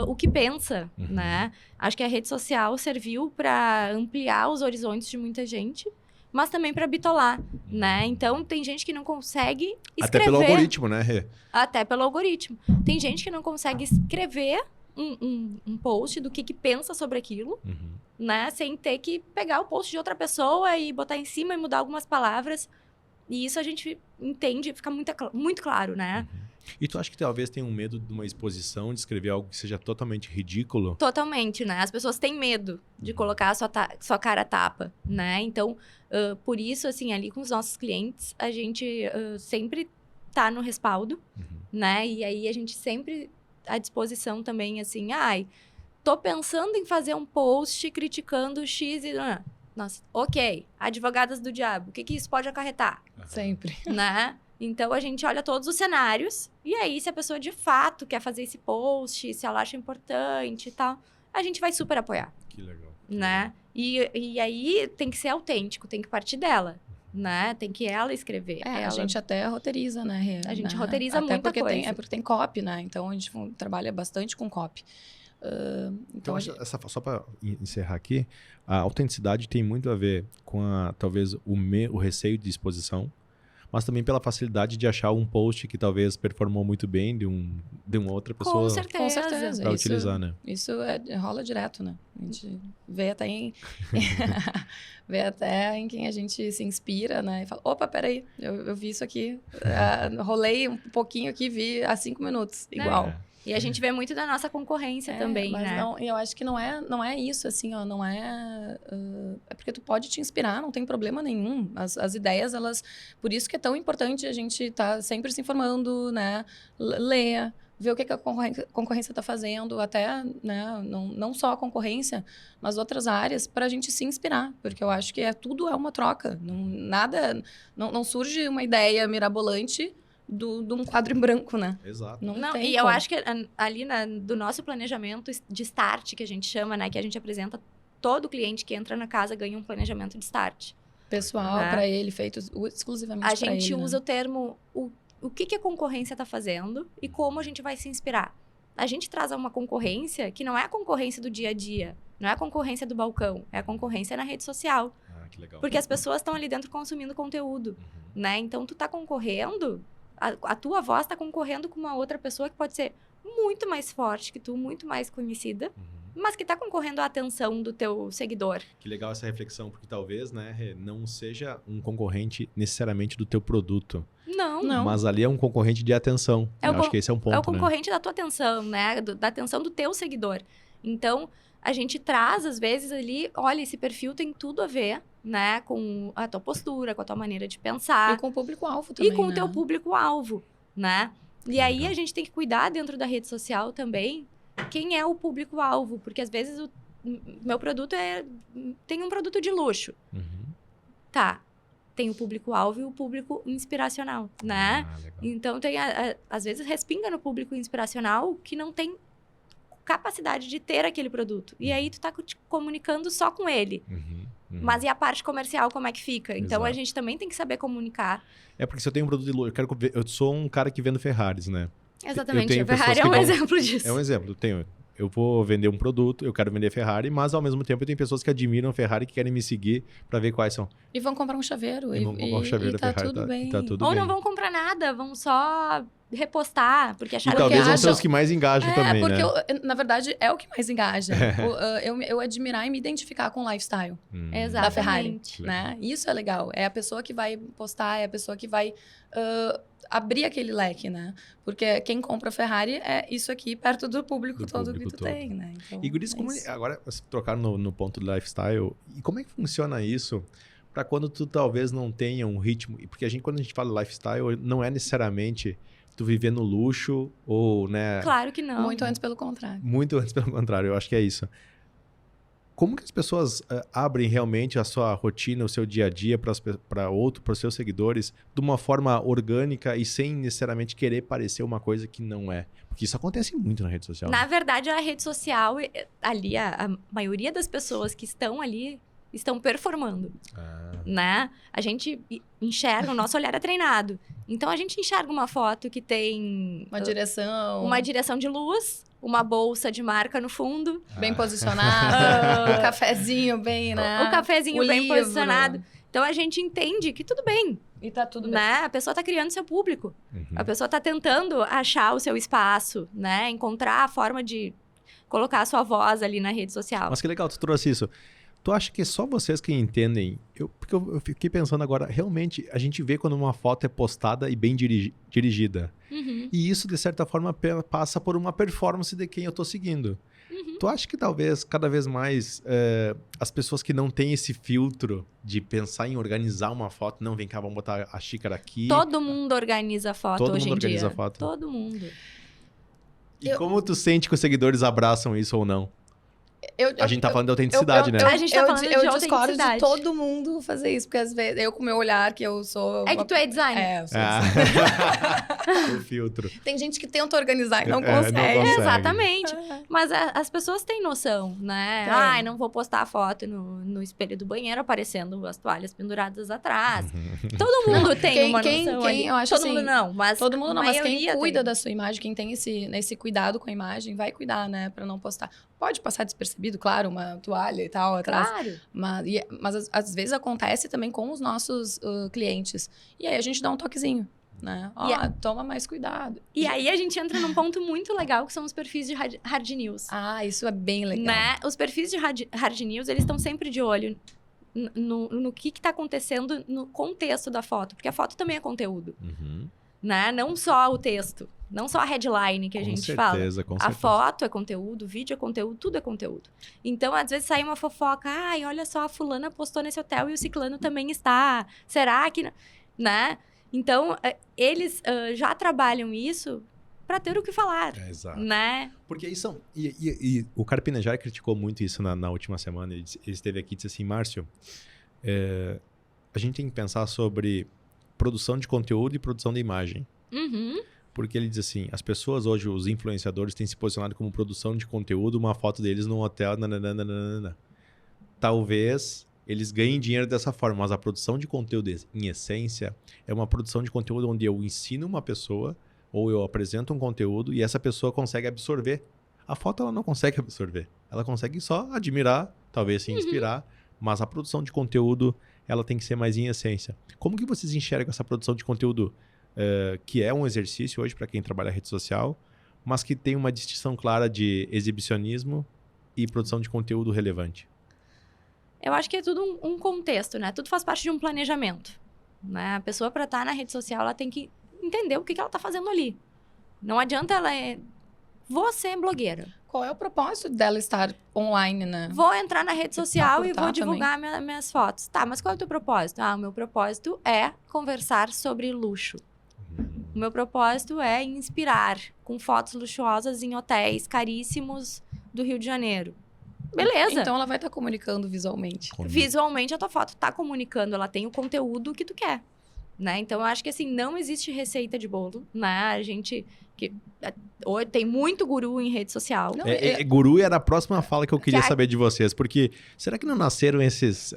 o que pensa, né? Acho que a rede social serviu para ampliar os horizontes de muita gente, mas também para bitolar, né? Então, tem gente que não consegue escrever... Até pelo algoritmo, né, Rê? Até pelo algoritmo. Tem gente que não consegue escrever um post do que pensa sobre aquilo, né? Sem ter que pegar o post de outra pessoa e botar em cima e mudar algumas palavras. E isso a gente entende, fica muito claro, né? E tu acha que talvez tenha um medo de uma exposição, de escrever algo que seja totalmente ridículo? Totalmente, né? As pessoas têm medo de colocar a sua cara a tapa, né? Então, por isso, assim, ali com os nossos clientes, a gente sempre tá no respaldo, né? E aí a gente sempre à disposição também, assim, tô pensando em fazer um post criticando o X e... Nossa, ok, advogadas do diabo, o que isso pode acarretar? Sempre. Né? Então, a gente olha todos os cenários, e aí, se a pessoa de fato quer fazer esse post, se ela acha importante e tal, a gente vai super apoiar. Que legal. Né? E aí, tem que ser autêntico, tem que partir dela, né? Tem que ela escrever. A gente até roteiriza, né? A gente né? roteiriza até muita porque coisa. porque tem copy, né? Então, a gente trabalha bastante com copy. Então, só para encerrar aqui, a autenticidade tem muito a ver com, talvez, o receio de exposição, mas também pela facilidade de achar um post que talvez performou muito bem de uma outra pessoa. Com certeza. Para utilizar, né? Isso rola direto, né? A gente vê até em quem a gente se inspira, né? E fala, opa, peraí, eu vi isso aqui, rolei um pouquinho aqui, vi há 5 minutos, igual. E a gente vê muito da nossa concorrência também, mas né? Não, eu acho que não é isso, assim, ó, não é... é porque tu pode te inspirar, não tem problema nenhum. As ideias, elas... Por isso que é tão importante a gente estar sempre se informando, né? Ler, ver o que a concorrência está fazendo, até, né? Não só a concorrência, mas outras áreas, para a gente se inspirar. Porque eu acho que tudo é uma troca. Não surge uma ideia mirabolante de um quadro em branco, né? Exato. E eu acho que ali do nosso planejamento de start, que a gente chama, né? Que a gente apresenta, todo cliente que entra na casa ganha um planejamento de start. Pessoal, né? para ele, feito exclusivamente para ele. A gente usa o termo, o que a concorrência está fazendo e como a gente vai se inspirar. A gente traz uma concorrência que não é a concorrência do dia a dia, não é a concorrência do balcão, é a concorrência na rede social. Que legal. Porque as pessoas estão ali dentro consumindo conteúdo, né? Então, tu tá concorrendo... A tua voz está concorrendo com uma outra pessoa que pode ser muito mais forte que tu, muito mais conhecida, mas que está concorrendo à atenção do teu seguidor. Que legal essa reflexão, porque talvez, né, não seja um concorrente necessariamente do teu produto. Não. Mas ali é um concorrente de atenção. Eu acho que esse é um ponto, é o concorrente da tua atenção, né? Da atenção do teu seguidor. Então, a gente traz, às vezes, ali, olha, esse perfil tem tudo a ver, né? Com a tua postura, com a tua maneira de pensar. E com o público-alvo também, E com né? o teu público-alvo, né? E aí, a gente tem que cuidar dentro da rede social também quem é o público-alvo. Porque, às vezes, o meu produto tem um produto de luxo. Tá. Tem o público-alvo e o público inspiracional, né? Então, às vezes, respinga no público inspiracional que não tem capacidade de ter aquele produto. E aí, tu tá te comunicando só com ele. Mas e a parte comercial, como é que fica? Então, a gente também tem que saber comunicar. É porque se eu tenho um produto de luxo, eu sou um cara que vende Ferraris, né? Exatamente. A Ferrari é um exemplo disso. É um exemplo. Eu vou vender um produto, eu quero vender Ferrari, mas ao mesmo tempo eu tenho pessoas que admiram a Ferrari que querem me seguir para ver quais são. E vão comprar um chaveiro. E vão comprar um chaveiro da Ferrari. Tudo bem. Tá tudo Ou bem. não vão comprar nada, vão só repostar, porque E acharam talvez que vão ser os que mais engajam também, porque né? na verdade, é o que mais engaja. Eu admirar e me identificar com o lifestyle da Ferrari, né? Isso é legal. É a pessoa que vai postar, é a pessoa que vai abrir aquele leque, né? Porque quem compra Ferrari é isso aqui perto do público todo que tu tem, né? Então, e Guris, agora trocaram no ponto do lifestyle, e como é que funciona isso para quando tu talvez não tenha um ritmo? Porque quando a gente fala lifestyle, não é necessariamente tu viver no luxo ou, né? Claro que não. Muito antes pelo contrário. Muito antes pelo contrário, eu acho que é isso. Como que as pessoas abrem realmente a sua rotina, o seu dia a dia para os seus seguidores de uma forma orgânica e sem necessariamente querer parecer uma coisa que não é? Porque isso acontece muito na rede social. Na verdade, a rede social, ali, a maioria das pessoas que estão ali estão performando, né? A gente enxerga, o nosso olhar é treinado. Então, a gente enxerga uma foto que tem... Uma direção de luz, uma bolsa de marca no fundo. Bem posicionado, o cafezinho bem, né? O cafezinho bem posicionado. Então, a gente entende que tudo bem. E tá tudo bem. Né? A pessoa tá criando seu público. A pessoa tá tentando achar o seu espaço, né? Encontrar a forma de colocar a sua voz ali na rede social. Mas que legal, tu trouxe isso. Tu acha que é só vocês que entendem? Porque eu fiquei pensando agora, realmente, a gente vê quando uma foto é postada e bem dirigida. E isso, de certa forma, passa por uma performance de quem eu tô seguindo. Tu acha que talvez, cada vez mais, as pessoas que não têm esse filtro de pensar em organizar uma foto, não, vem cá, vamos botar a xícara aqui. Todo mundo organiza foto Todo hoje mundo em dia. organiza foto. Todo mundo. E como tu sente que os seguidores abraçam isso ou não? A gente tá falando de autenticidade, né? A gente tá falando de eu discordo de autenticidade. todo mundo fazer isso, porque às vezes eu com o meu olhar, que eu sou... É que tu é designer. É, eu sou designer. O filtro. Tem gente que tenta organizar e não Não consegue. consegue. Exatamente. Mas as pessoas têm noção, né? Tem. Ai, não vou postar a foto no espelho do banheiro aparecendo as toalhas penduradas atrás. Todo mundo tem uma noção ali. eu acho Todo assim, mundo não, mas todo mundo não, mas quem maioria cuida tem. da sua imagem, quem tem esse cuidado com a imagem, vai cuidar, né? Pra não postar. Pode passar despercebido, claro, uma toalha e tal atrás. Claro. Mas às vezes acontece também com os nossos clientes. E aí a gente dá um toquezinho, né? Ó, toma mais cuidado. E aí a gente entra num ponto muito legal, que são os perfis de hard news. Ah, isso é bem legal. Né? Os perfis de hard news, eles estão sempre de olho no que tá acontecendo no contexto da foto. Porque a foto também é conteúdo, né? Não só o texto. Não só a headline que a gente fala. Com A certeza. foto é conteúdo, o vídeo é conteúdo, tudo é conteúdo. Então, às vezes, sai uma fofoca. Ai, olha só, a fulana postou nesse hotel e o ciclano também está. Será que... Né? Então, eles já trabalham isso para ter o que falar. Exato. Né? Porque isso... E o Carpinejar criticou muito isso na última semana. Ele esteve aqui e disse assim, Márcio, a gente tem que pensar sobre produção de conteúdo e produção de imagem. Uhum. Porque ele diz assim, as pessoas hoje, os influenciadores, têm se posicionado como produção de conteúdo, uma foto deles num hotel, nananana. Talvez eles ganhem dinheiro dessa forma, mas a produção de conteúdo, em essência, é uma produção de conteúdo onde eu ensino uma pessoa, ou eu apresento um conteúdo, e essa pessoa consegue absorver. A foto, ela não consegue absorver. Ela consegue só admirar, talvez se inspirar, mas a produção de conteúdo, ela tem que ser mais em essência. Como que vocês enxergam essa produção de conteúdo que é um exercício hoje para quem trabalha rede social, mas que tem uma distinção clara de exibicionismo e produção de conteúdo relevante? Eu acho que é tudo um contexto, né? Tudo faz parte de um planejamento. Né? A pessoa, para estar na rede social, ela tem que entender o que ela está fazendo ali. Não adianta ela... Vou ser blogueira. Qual é o propósito dela estar online, né? Vou entrar na rede social e vou curtar divulgar minhas fotos. Tá, mas qual é o teu propósito? Ah, o meu propósito é conversar sobre luxo. O meu propósito é inspirar com fotos luxuosas em hotéis caríssimos do Rio de Janeiro. Beleza. Então ela vai estar comunicando visualmente. Visualmente a tua foto está comunicando, ela tem o conteúdo que tu quer. Né? Então eu acho que assim, não existe receita de bolo, né? A gente hoje tem muito guru em rede social. Não, guru era a próxima fala que eu queria saber de vocês, porque será que não nasceram esses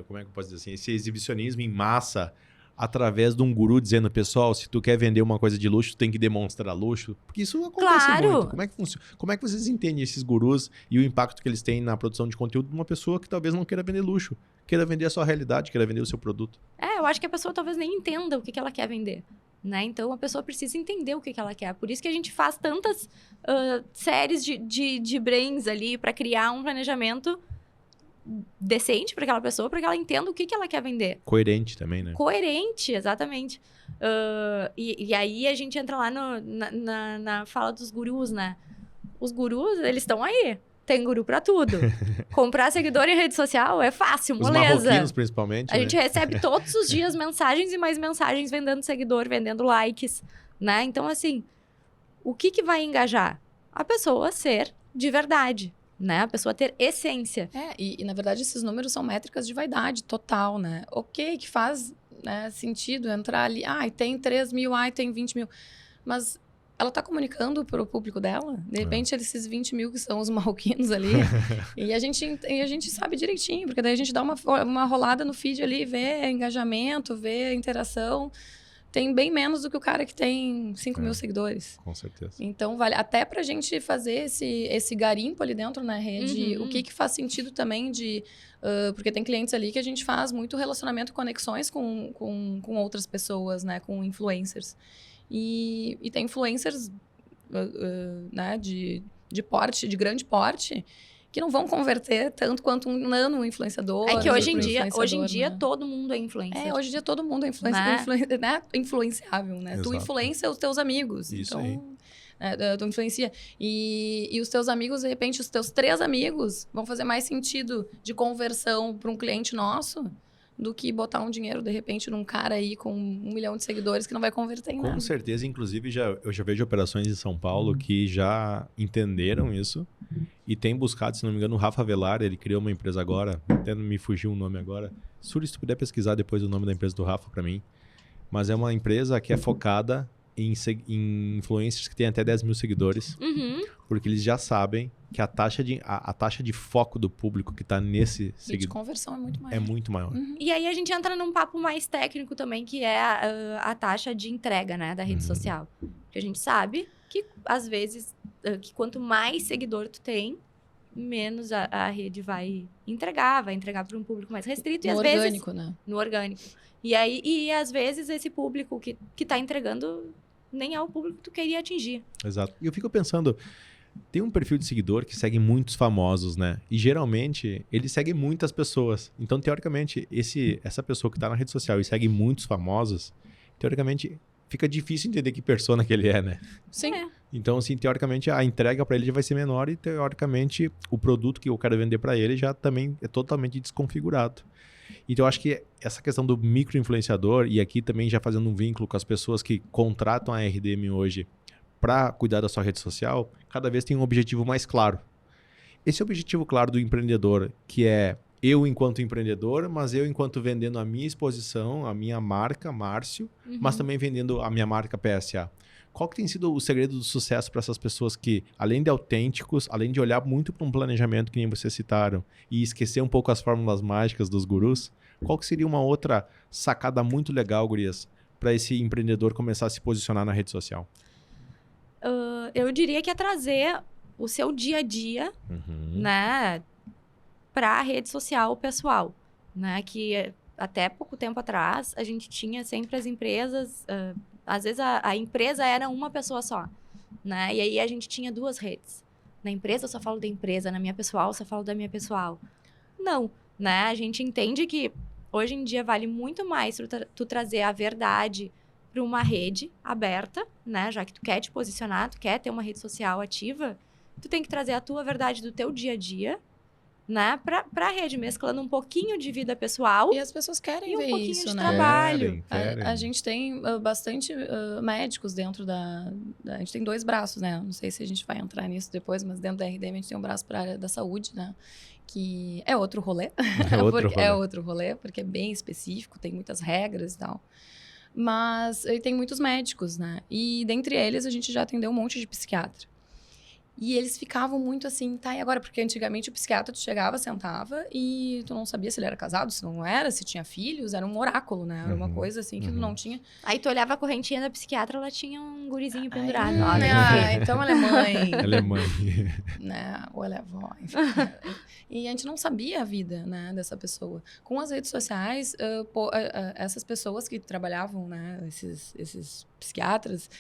como é que eu posso dizer assim, esse exibicionismo em massa através de um guru dizendo, pessoal, se tu quer vender uma coisa de luxo, tu tem que demonstrar luxo? Porque isso acontece muito. Como é que funciona? Como é que vocês entendem esses gurus e o impacto que eles têm na produção de conteúdo de uma pessoa que talvez não queira vender luxo, queira vender a sua realidade, queira vender o seu produto? Eu acho que a pessoa talvez nem entenda o que ela quer vender. Né? Então, a pessoa precisa entender o que ela quer. Por isso que a gente faz tantas séries de brains ali para criar um planejamento decente para aquela pessoa, para que ela entenda o que ela quer vender. Coerente também, né? Coerente, exatamente. E aí a gente entra lá na fala dos gurus, né? Os gurus, eles estão aí. Tem guru pra tudo. Comprar seguidor em rede social é fácil, moleza. Os marroquinos, principalmente. A gente recebe todos os dias mensagens e mais mensagens vendendo seguidor, vendendo likes, né? Então, assim, o que vai engajar? A pessoa ser de verdade. Né? A pessoa ter essência. E na verdade esses números são métricas de vaidade total, né? Ok, que faz sentido entrar ali, tem 3 mil, tem 20 mil, mas ela tá comunicando para o público dela? De repente, esses 20 mil que são os marroquinos ali, e a gente sabe direitinho, porque daí a gente dá uma rolada no feed ali, vê engajamento, vê interação, tem bem menos do que o cara que tem 5 mil seguidores. Com certeza. Então, vale até pra gente fazer esse garimpo ali dentro na rede, o que faz sentido também porque tem clientes ali que a gente faz muito relacionamento e conexões com outras pessoas, né? Com influencers. E tem influencers né? de grande porte, que não vão converter tanto quanto um nano influenciador. É que hoje em dia né? todo mundo é influencer. Hoje em dia todo mundo é influenciável, né? Tu influencia os teus amigos. Isso Então, aí. Tu influencia. E os teus amigos, de repente, os teus 3 amigos vão fazer mais sentido de conversão para um cliente nosso do que botar um dinheiro, de repente, num cara aí com 1 milhão de seguidores que não vai converter em nada. Com certeza, inclusive, eu já vejo operações em São Paulo que já entenderam isso e tem buscado, se não me engano, o Rafa Velar, ele criou uma empresa agora, até me fugiu o nome agora. Suri, se tu puder pesquisar depois o nome da empresa do Rafa para mim. Mas é uma empresa que é focada em influencers que têm até 10 mil seguidores, porque eles já sabem que a taxa de foco do público que está nesse E de seguidor conversão é muito maior. é muito maior. E aí a gente entra num papo mais técnico também, que é a taxa de entrega, né, da rede social. Porque a gente sabe que, às vezes, que quanto mais seguidor tu tem, menos a rede vai entregar para um público mais restrito. No orgânico, né? No orgânico. E às vezes, esse público que tá entregando nem é o público que tu queria atingir. Exato. E eu fico pensando, tem um perfil de seguidor que segue muitos famosos, né? E geralmente ele segue muitas pessoas. Então, teoricamente, essa pessoa que tá na rede social e segue muitos famosos, teoricamente fica difícil entender que persona que ele é, né? Sim. É. Então, assim, teoricamente a entrega para ele já vai ser menor e teoricamente o produto que eu quero vender para ele já também é totalmente desconfigurado. Então, eu acho que essa questão do micro-influenciador, e aqui também já fazendo um vínculo com as pessoas que contratam a RDM hoje para cuidar da sua rede social, cada vez tem um objetivo mais claro. Esse objetivo claro do empreendedor, que é eu enquanto empreendedor, mas eu enquanto vendendo a minha exposição, a minha marca, Márcio, mas também vendendo a minha marca PSA. Qual que tem sido o segredo do sucesso para essas pessoas que, além de autênticos, além de olhar muito para um planejamento que nem vocês citaram e esquecer um pouco as fórmulas mágicas dos gurus, qual que seria uma outra sacada muito legal, gurias, para esse empreendedor começar a se posicionar na rede social? Eu diria que é trazer o seu dia a dia, né, para a rede social pessoal, né, que até pouco tempo atrás a gente tinha sempre as empresas, às vezes a empresa era uma pessoa só, né, e aí a gente tinha 2 redes. Na empresa eu só falo da empresa, na minha pessoal eu só falo da minha pessoal. Não, né, a gente entende que hoje em dia vale muito mais tu trazer a verdade para uma rede aberta, né? Já que tu quer te posicionar, tu quer ter uma rede social ativa, tu tem que trazer a tua verdade do teu dia a dia, né? Pra rede, mesclando um pouquinho de vida pessoal E as pessoas querem e um ver pouquinho isso, de né? trabalho. Querem. A gente tem bastante médicos dentro A gente tem 2 braços, né? Não sei se a gente vai entrar nisso depois, mas dentro da RDM a gente tem um braço para a área da saúde, né? Que é outro rolê. É outro rolê, porque é bem específico, tem muitas regras e tal. Mas tem muitos médicos, né? E dentre eles a gente já atendeu um monte de psiquiatra. E eles ficavam muito assim, tá, e agora? Porque antigamente o psiquiatra, tu chegava, sentava e tu não sabia se ele era casado, se não era, se tinha filhos, era um oráculo, né? Era uma coisa assim que não tinha. Aí tu olhava a correntinha da psiquiatra, ela tinha um gurizinho pendurado. Então ela é mãe. Ela é mãe. Né? Ou ela é avó, enfim. E a gente não sabia a vida, né, dessa pessoa. Com as redes sociais, essas pessoas que trabalhavam, né, esses psiquiatras,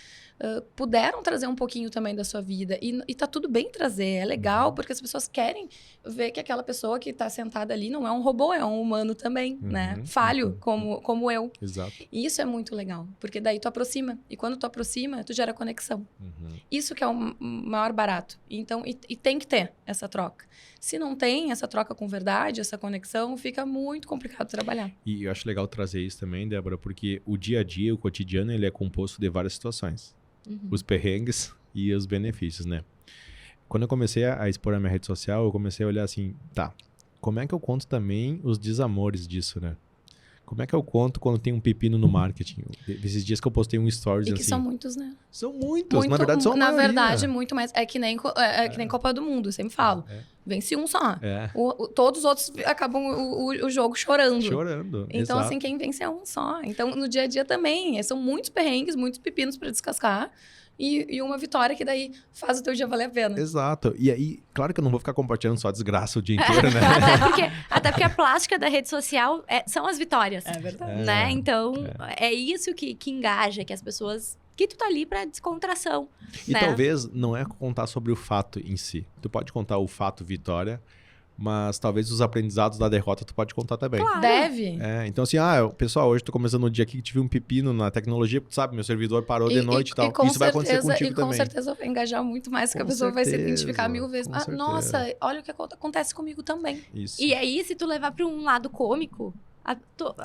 puderam trazer um pouquinho também da sua vida. E tá tudo bem trazer, é legal, porque as pessoas querem ver que aquela pessoa que tá sentada ali não é um robô, é um humano também, né? Falho, como eu. Exato. E isso é muito legal, porque daí tu aproxima. E quando tu aproxima, tu gera conexão. Isso que é o maior barato. Então, e tem que ter essa troca. Se não tem essa troca com verdade, essa conexão, fica muito complicado trabalhar. E eu acho legal trazer isso também, Débora, porque o dia a dia, o cotidiano, ele é composto de várias situações. Os perrengues e os benefícios, né? Quando eu comecei a expor a minha rede social, eu comecei a olhar assim, tá, como é que eu conto também os desamores disso, né? Como é que eu conto quando tem um pepino no marketing? Esses dias que eu postei um stories E que assim... são muitos, né? São muitos, na verdade são a Na maioria. verdade, muito mais. É que nem Copa do Mundo, eu sempre falo. Vence um só. É. Todos os outros acabam o jogo chorando. Chorando, Então, exato. assim, quem vence é um só. Então, no dia a dia também, são muitos perrengues, muitos pepinos para descascar. E uma vitória que daí faz o teu dia valer a pena. Exato. E aí, claro que eu não vou ficar compartilhando só desgraça o dia inteiro, né? Até porque a plástica da rede social são as vitórias. É verdade. Né? Então, é isso que engaja, que as pessoas... Que tu tá ali pra descontração. E né? talvez não é contar sobre o fato em si. Tu pode contar o fato vitória, mas talvez os aprendizados da derrota tu pode contar também. Claro. Deve. Então assim, pessoal, hoje tô começando o dia aqui que tive um pepino na tecnologia, porque tu sabe, meu servidor parou de noite e tal. com Isso vai acontecer contigo com também. certeza vai engajar muito mais, porque Com a pessoa vai se certeza, identificar 1000 vezes. com certeza. Nossa, olha o que acontece comigo também. Isso. E aí, se tu levar pra um lado cômico,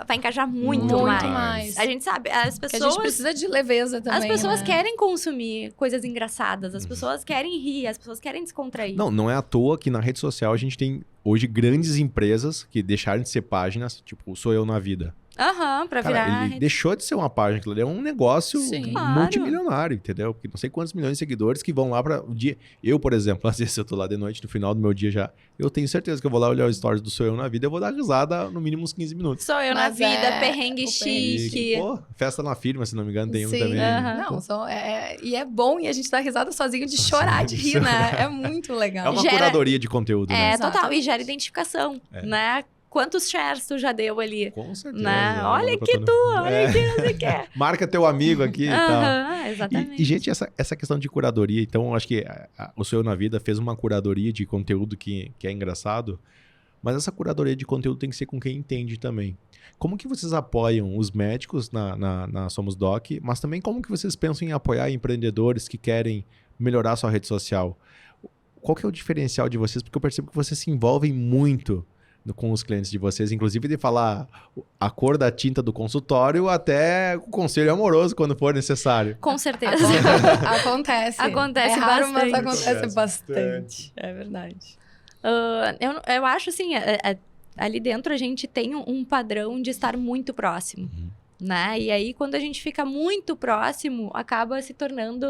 vai encajar muito, Muito mais. A gente sabe, as Porque a pessoas... gente precisa de leveza também, As pessoas né? querem consumir coisas engraçadas, as pessoas querem rir, as pessoas querem descontrair. Não é à toa que na rede social a gente tem hoje grandes empresas que deixaram de ser páginas, tipo, Sou Eu na Vida. Aham, pra virar... Cara, ele deixou de ser uma página, aquilo ali é um negócio Sim. Claro. multimilionário, entendeu? Porque não sei quantos milhões de seguidores que vão lá para o dia. Eu, por exemplo, às vezes eu tô lá de noite, no final do meu dia já, eu tenho certeza que eu vou lá olhar os stories do Sou Eu na Vida, eu vou dar risada no mínimo uns 15 minutos. Sou eu na Mas vida, perrengue o chique. E, pô, festa na firma, se não me engano, tem um Sim. também. Aham. Não, e é bom e a gente dá risada sozinho de chorar, de rir, né? É muito legal. É uma Gera- curadoria de conteúdo, né? É, total. E Exatamente. gera identificação, né? Quantos shares tu já deu ali? Com certeza. Né? Olha Pra que todo- tu, olha É. que não sei o que. Marca teu amigo aqui e tal. Aham, exatamente. E, gente, essa questão de curadoria, então, eu acho que o Sou Eu na Vida fez uma curadoria de conteúdo que é engraçado, mas essa curadoria de conteúdo tem que ser com quem entende também. Como que vocês apoiam os médicos na Somos Doc, mas também como que vocês pensam em apoiar empreendedores que querem melhorar sua rede social? Qual que é o diferencial de vocês? Porque eu percebo que vocês se envolvem muito com os clientes de vocês, inclusive de falar a cor da tinta do consultório até o conselho amoroso quando for necessário. Com certeza. Acontece. Acontece é raro, mas bastante. acontece bastante. É verdade. Eu acho assim, ali dentro a gente tem um padrão de estar muito próximo, né? E aí, quando a gente fica muito próximo, acaba se tornando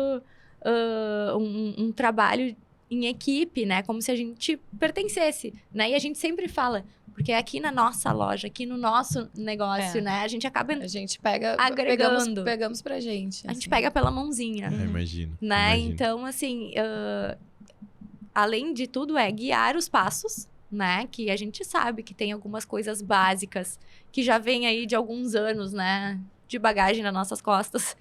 um trabalho em equipe, né? Como se a gente pertencesse, né? E a gente sempre fala, porque é aqui na nossa loja, aqui no nosso negócio, né? A gente acaba... A gente pega... Agregando. Pegamos pra gente. A gente assim. pega pela mãozinha, Imagino. né? Imagino. Então, assim, além de tudo, é guiar os passos, né? Que a gente sabe que tem algumas coisas básicas que já vem aí de alguns anos, né? De bagagem nas nossas costas.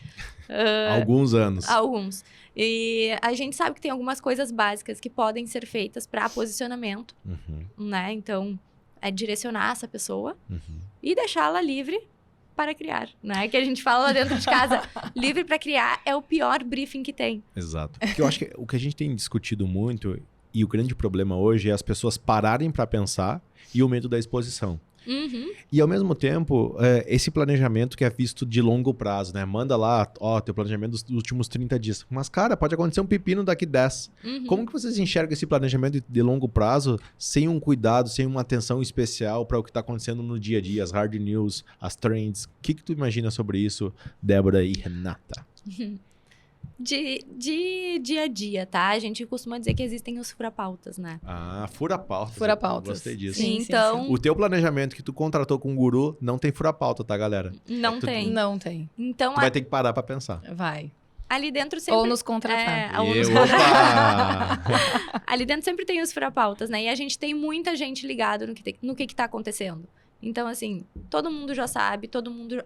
Alguns anos. Alguns. E a gente sabe que tem algumas coisas básicas que podem ser feitas para posicionamento, né? Então, é direcionar essa pessoa e deixá-la livre para criar, né? Que a gente fala lá dentro de casa, livre para criar é o pior briefing que tem. Exato. Porque eu acho que o que a gente tem discutido muito e o grande problema hoje é as pessoas pararem para pensar e o medo da exposição. E ao mesmo tempo, esse planejamento que é visto de longo prazo, né? Manda lá, teu planejamento dos últimos 30 dias. Mas, cara, pode acontecer um pepino daqui 10. Como que vocês enxergam esse planejamento de longo prazo sem um cuidado, sem uma atenção especial para o que está acontecendo no dia a dia, as hard news, as trends? O que tu imagina sobre isso, Débora e Renata? De dia a dia, tá? A gente costuma dizer que existem os fura-pautas, né? Fura-pautas. Fura-pautas. Gostei disso. Sim, Então, O teu planejamento que tu contratou com o guru não tem fura-pauta, tá, galera? não tem. Não tem. Então, Tu vai ter que parar pra pensar. Vai. ali dentro sempre... Ou nos contratar. ou nos- Opa! Ali dentro sempre tem os fura-pautas, né? E a gente tem muita gente ligada no que tá acontecendo. Então, assim, todo mundo já sabe,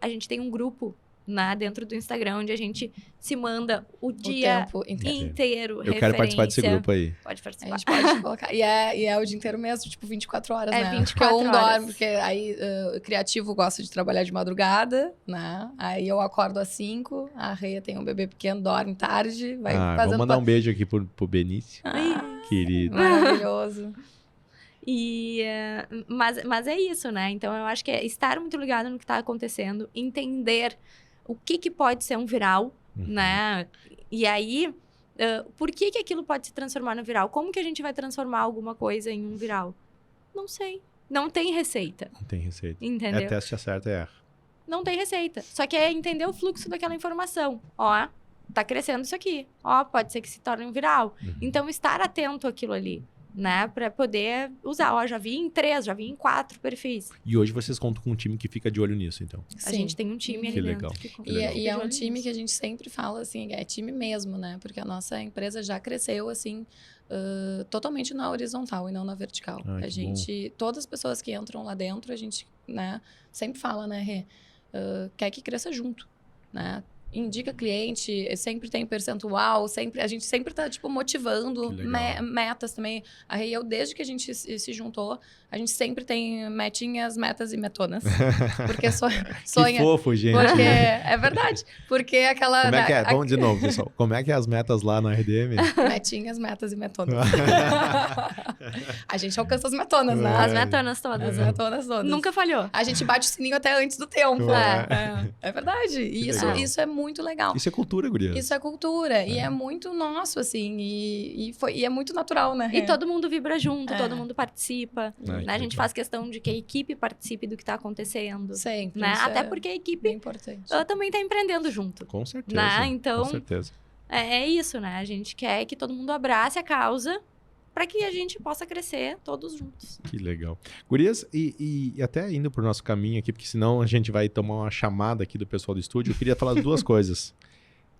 a gente tem um grupo, né, dentro do Instagram, onde a gente se manda o dia tempo inteiro. inteiro, Eu quero participar desse grupo aí. Pode A participar. gente pode colocar. E é o dia inteiro mesmo, tipo 24 horas, É né? 24 porque horas. dorme, porque aí o criativo gosta de trabalhar de madrugada, né? Aí eu acordo às 5, a Reia tem um bebê pequeno, dorme tarde, vai fazendo... Vou mandar um beijo aqui pro Benício. Querido. Maravilhoso. Mas é isso, né? Então, eu acho que é estar muito ligado no que tá acontecendo, entender o que pode ser um viral, né? E aí, por que aquilo pode se transformar no viral? Como que a gente vai transformar alguma coisa em um viral? Não sei. Não tem receita, Não tem receita. entendeu? É teste, acerta e erra. Não tem receita. Só que é entender o fluxo daquela informação. Ó, tá crescendo isso aqui. Ó, pode ser que se torne um viral. Então, estar atento àquilo ali, né? Pra poder usar. Ó, já vi em 3, já vi em 4 perfis. E hoje vocês contam com um time que fica de olho nisso, então. A gente tem um time ali Que dentro. legal. que Que fica legal. E é de um olho time nisso. que a gente sempre fala, assim, é time mesmo, né? Porque a nossa empresa já cresceu, assim, totalmente na horizontal e não na vertical. Ah, que A gente, todas as pessoas que entram lá dentro, a gente, né, sempre fala, né, Rê, quer que cresça junto, né? indica cliente, sempre tem percentual, a gente sempre tá, tipo, motivando metas também. Aí desde que a gente se juntou, a gente sempre tem metinhas, metas e metonas. Porque sonha... Que fofo, gente. Porque é verdade. Porque aquela... Como é que é? Vamos de novo, pessoal. Como é que é as metas lá na RDM? Metinhas, metas e metonas. A gente alcança as metonas, né? As metonas todas. As metonas todas. Nunca falhou. A gente bate o sininho até antes do tempo. É verdade. E isso é muito legal. Isso é cultura, guria. Isso é cultura. E é muito nosso, assim. E é muito natural, né? E todo mundo vibra junto, todo mundo participa. Ai, Né? A gente faz questão de que a equipe participe do que está acontecendo. Sempre. Né? Até porque a equipe importante. ela também está empreendendo junto. Com certeza. Né? Então, com certeza. É isso, né? A gente quer que todo mundo abrace a causa para que a gente possa crescer todos juntos. Que legal. Gurias, e até indo pro nosso caminho aqui, porque senão a gente vai tomar uma chamada aqui do pessoal do estúdio, eu queria falar duas coisas.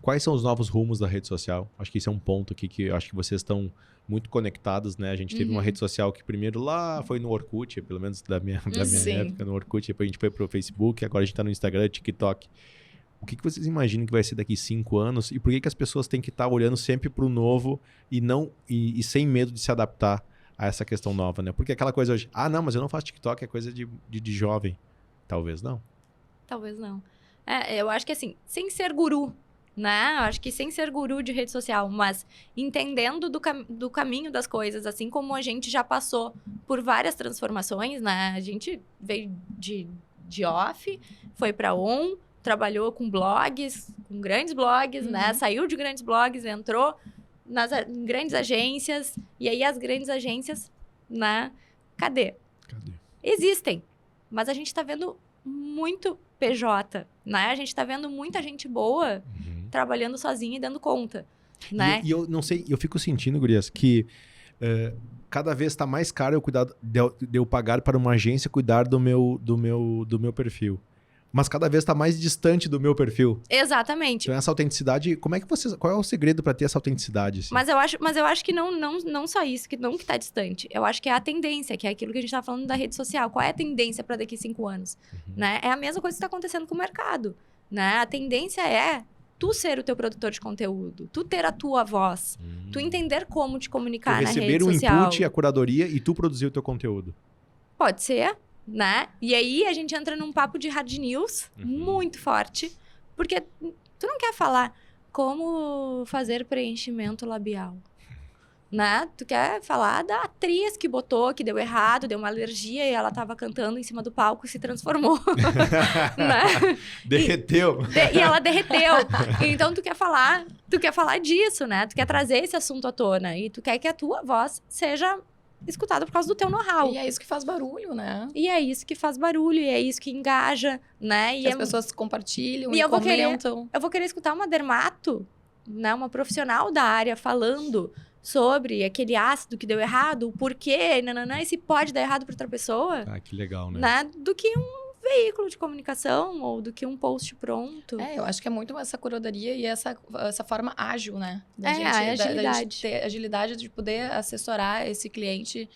Quais são os novos rumos da rede social? Acho que isso é um ponto aqui que eu acho que vocês estão muito conectados, né? A gente teve uma rede social que primeiro lá foi no Orkut, pelo menos da minha época, no Orkut, depois a gente foi pro Facebook, agora a gente tá no Instagram, TikTok. O que vocês imaginam que vai ser daqui 5 anos e por que as pessoas têm que estar olhando sempre pro novo e sem medo de se adaptar a essa questão nova, né? Porque aquela coisa hoje, não, mas eu não faço TikTok, é coisa de jovem. Talvez não. Talvez não. Eu acho que assim, sem ser guru, né? Eu acho que sem ser guru de rede social, mas entendendo do caminho das coisas, assim como a gente já passou por várias transformações, né? A gente veio de off, foi para on, trabalhou com blogs, com grandes blogs, né? Saiu de grandes blogs, entrou em grandes agências, e aí as grandes agências, né? Cadê? Existem, mas a gente tá vendo muito PJ, né? A gente tá vendo muita gente boa trabalhando sozinha e dando conta, né? E eu não sei, eu fico sentindo, gurias, que cada vez tá mais caro eu cuidar de eu pagar para uma agência cuidar do meu perfil. Mas cada vez está mais distante do meu perfil. Exatamente. Então essa autenticidade, qual é o segredo para ter essa autenticidade? Assim? Mas eu acho que não só isso, que tá distante. Eu acho que é a tendência, que é aquilo que a gente estava falando da rede social. Qual é a tendência para daqui 5 anos? Né? É a mesma coisa que está acontecendo com o mercado. Né? A tendência é tu ser o teu produtor de conteúdo, tu ter a tua voz, tu entender como te comunicar na rede social. Receber o input, a curadoria e tu produzir o teu conteúdo. Pode ser. Né? E aí a gente entra num papo de hard news muito forte, porque tu não quer falar como fazer preenchimento labial, né? Tu quer falar da atriz que botou, que deu errado, deu uma alergia e ela tava cantando em cima do palco e se transformou, né? Derreteu. E ela derreteu. Então tu quer falar disso, né? Tu quer trazer esse assunto à tona e tu quer que a tua voz seja escutada por causa do teu know-how. E é isso que faz barulho, né? E é isso que faz barulho, e é isso que engaja, né? E as pessoas compartilham e comentam. Eu vou querer escutar uma dermato, né? Uma profissional da área falando sobre aquele ácido que deu errado, o porquê, e se pode dar errado para outra pessoa. Que legal, né? Do que um veículo de comunicação ou do que um post pronto. Eu acho que é muito essa curadoria e essa forma ágil, né? A agilidade. Da gente ter agilidade de poder assessorar esse cliente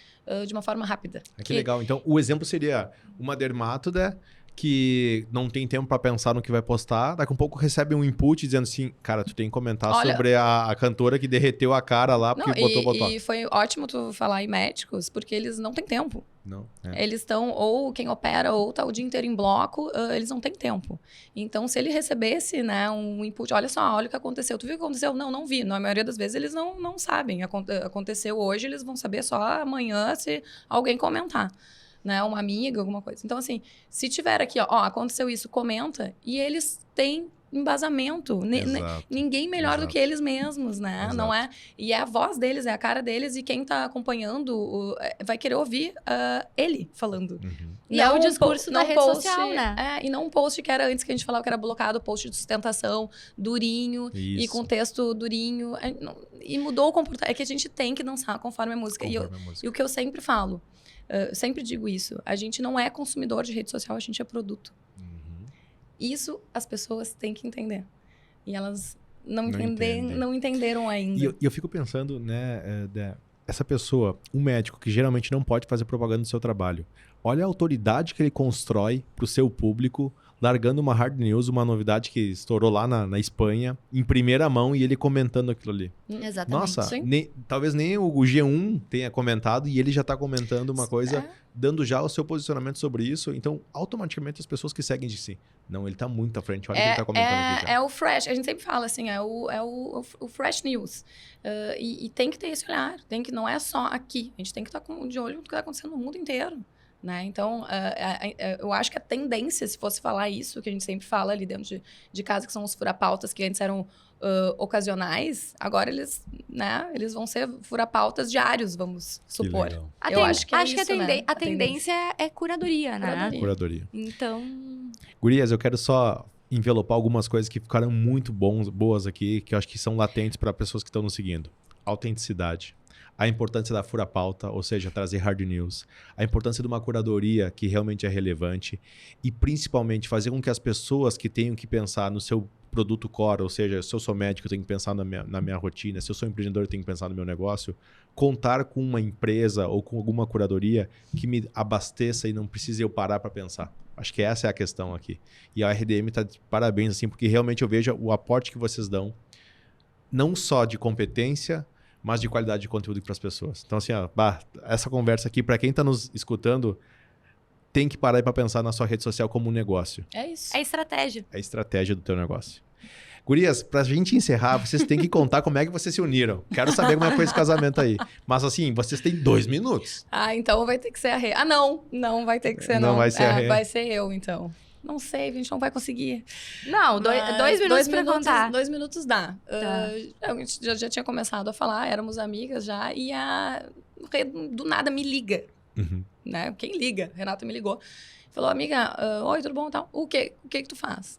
de uma forma rápida. Que legal. Então, o exemplo seria uma dermatoda que não tem tempo para pensar no que vai postar, daqui a um pouco recebe um input dizendo assim, cara, tu tem que comentar sobre a cantora que derreteu a cara lá porque botou botox. E foi ótimo tu falar em médicos, porque eles não têm tempo. Não. Eles estão, ou quem opera, ou tá o dia inteiro em bloco, eles não têm tempo. Então, se ele recebesse, né, um input, olha o que aconteceu. Tu viu o que aconteceu? Não vi. Na maioria das vezes, eles não sabem. Aconteceu hoje, eles vão saber só amanhã se alguém comentar. Né, uma amiga, alguma coisa. Então, assim, se tiver aqui, aconteceu isso, comenta, e eles têm embasamento. Ninguém melhor do que eles mesmos, né? Exato. Não é? E é a voz deles, é a cara deles, e quem tá acompanhando vai querer ouvir ele falando. E é o discurso da rede social, né? E não um post que era antes que a gente falava que era blocado, post de sustentação, durinho, e com texto durinho. E mudou o comportamento. É que a gente tem que dançar conforme a música. E o que eu sempre falo, sempre digo isso, a gente não é consumidor de rede social, a gente é produto. Isso as pessoas têm que entender. E elas não entenderam ainda. E eu fico pensando, né, essa pessoa, um médico que geralmente não pode fazer propaganda do seu trabalho, olha a autoridade que ele constrói para o seu público largando uma hard news, uma novidade que estourou lá na Espanha, em primeira mão, e ele comentando aquilo ali. Exatamente. Nossa, talvez nem o G1 tenha comentado, e ele já tá comentando uma coisa, dando já o seu posicionamento sobre isso. Então, automaticamente, as pessoas que seguem de si. Não, ele tá muito à frente, olha o que ele tá comentando aqui já. É o fresh, a gente sempre fala assim, é o fresh news. E tem que ter esse olhar, não é só aqui. A gente tem que estar de olho no que está acontecendo no mundo inteiro. Né? Então, eu acho que a tendência, se fosse falar isso, que a gente sempre fala ali dentro de casa, que são os fura-pautas que antes eram ocasionais, agora eles vão ser fura-pautas diários, vamos supor. Eu acho que é isso, a tendência é curadoria, né? Curadoria. Então... Gurias, eu quero só envelopar algumas coisas que ficaram muito boas aqui, que eu acho que são latentes para pessoas que estão nos seguindo. Autenticidade. A importância da fura-pauta, ou seja, trazer hard news. A importância de uma curadoria que realmente é relevante. E, principalmente, fazer com que as pessoas que tenham que pensar no seu produto core, ou seja, se eu sou médico, eu tenho que pensar na minha rotina. Se eu sou empreendedor, eu tenho que pensar no meu negócio. Contar com uma empresa ou com alguma curadoria que me abasteça e não precise eu parar para pensar. Acho que essa é a questão aqui. E a RDM está de parabéns, assim, porque realmente eu vejo o aporte que vocês dão, não só de competência, mas de qualidade de conteúdo para as pessoas. Então, assim, essa conversa aqui, para quem está nos escutando, tem que parar para pensar na sua rede social como um negócio. É isso. É estratégia. É a estratégia do teu negócio. Gurias, pra gente encerrar, vocês têm que contar como é que vocês se uniram. Quero saber como é que foi esse casamento aí. Mas assim, vocês têm 2 minutos. Então vai ter que ser a Rê. Não vai ter que ser, não. Não vai ser a Rê. Vai ser eu, então. Não sei, a gente não vai conseguir. Não, 2 minutos pra contar. 2 minutos dá. Tá. A gente já tinha começado a falar, éramos amigas já, e a Rê do nada me liga. Uhum. Né? Quem liga? Renata me ligou. Falou, amiga, oi, tudo bom? Tal. O que tu faz?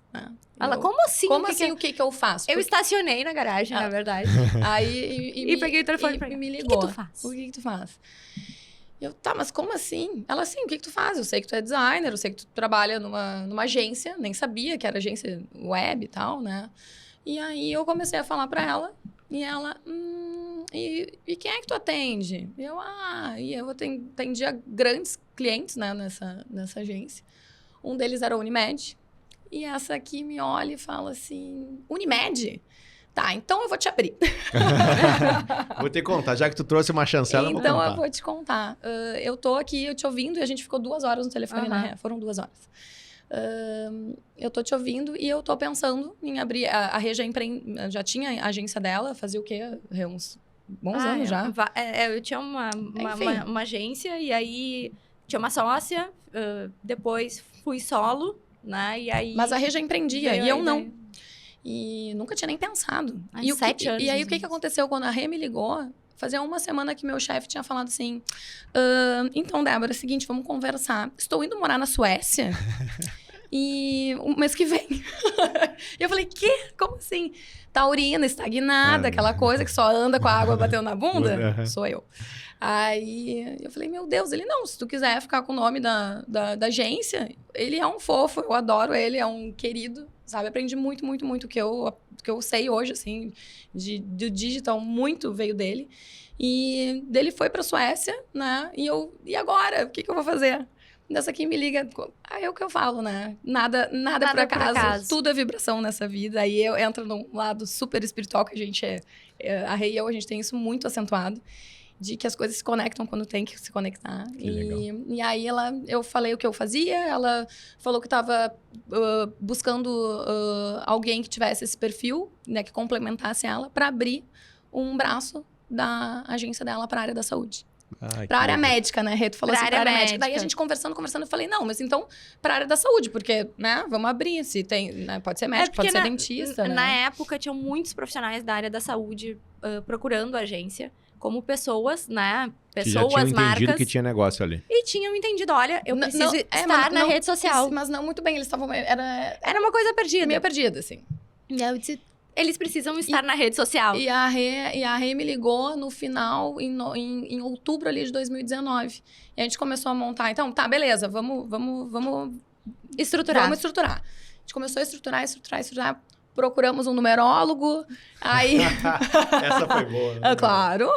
Ela, como assim? O que eu faço? Eu estacionei na garagem, na verdade. Aí E peguei o telefone pra me ligou. O que tu faz? O que tu faz? Eu, mas como assim? Ela, assim, o que tu faz? Eu sei que tu é designer, eu sei que tu trabalha numa agência, nem sabia que era agência web e tal, né? E aí eu comecei a falar pra ela, e ela, e quem é que tu atende? E eu atendia grandes clientes, né, nessa agência. Um deles era a Unimed. E essa aqui me olha e fala assim, Unimed? Tá, então eu vou te abrir. Vou te contar, já que tu trouxe uma chancela, então vou contar. Eu vou te contar. Eu tô aqui, eu te ouvindo, e a gente ficou 2 horas no telefone, né? Foram 2 horas. Eu tô te ouvindo e eu tô pensando em abrir. A Rê já tinha a agência dela, fazia o quê? Uns bons anos já. Eu tinha uma agência e aí tinha uma sócia, depois fui solo, né? E aí... Mas a Rê já empreendia e eu não. E nunca tinha nem pensado. E 7 anos. E aí o que aconteceu quando a Rê me ligou? Fazia 1 semana que meu chefe tinha falado assim, então, Débora, é o seguinte, vamos conversar. Estou indo morar na Suécia e o mês que vem. E eu falei, quê? Como assim? Taurina, estagnada, aquela coisa que só anda com a água batendo na bunda. Sou eu. Aí eu falei, meu Deus, ele não, se tu quiser ficar com o nome da agência, ele é um fofo, eu adoro ele, é um querido, sabe? Aprendi muito, muito, muito que eu sei hoje, assim, do digital, muito veio dele. E dele foi pra Suécia, né? E agora? O que eu vou fazer? Dessa aqui me liga, é o que eu falo, né? Nada por acaso, tudo é vibração nessa vida. Aí eu entro num lado super espiritual que a gente a Rê e eu, a gente tem isso muito acentuado. De que as coisas se conectam quando tem que se conectar. E aí eu falei o que eu fazia, ela falou que estava buscando alguém que tivesse esse perfil, né, que complementasse ela, para abrir um braço da agência dela para a área da saúde. Para a área médica, né, Rê? Tu falou assim, para a área médica. Daí a gente conversando, eu falei, não, mas então para a área da saúde, porque, né, vamos abrir, se tem, né, pode ser médico, pode ser dentista, né? Na época, tinham muitos profissionais da área da saúde procurando a agência, como pessoas, né? Pessoas, que já tinham marcas. Entendido que tinha negócio ali. E tinham entendido, olha, eu preciso estar na rede social. Mas não muito bem, eles estavam... Era uma coisa perdida. Meio perdida, assim. E aí eu disse, eles precisam estar na rede social. E a Rê me ligou no final, em outubro ali de 2019. E a gente começou a montar. Então, tá, beleza, vamos estruturar. Vamos estruturar. A gente começou a estruturar. Procuramos um numerólogo, aí... Essa foi boa. Né? Claro,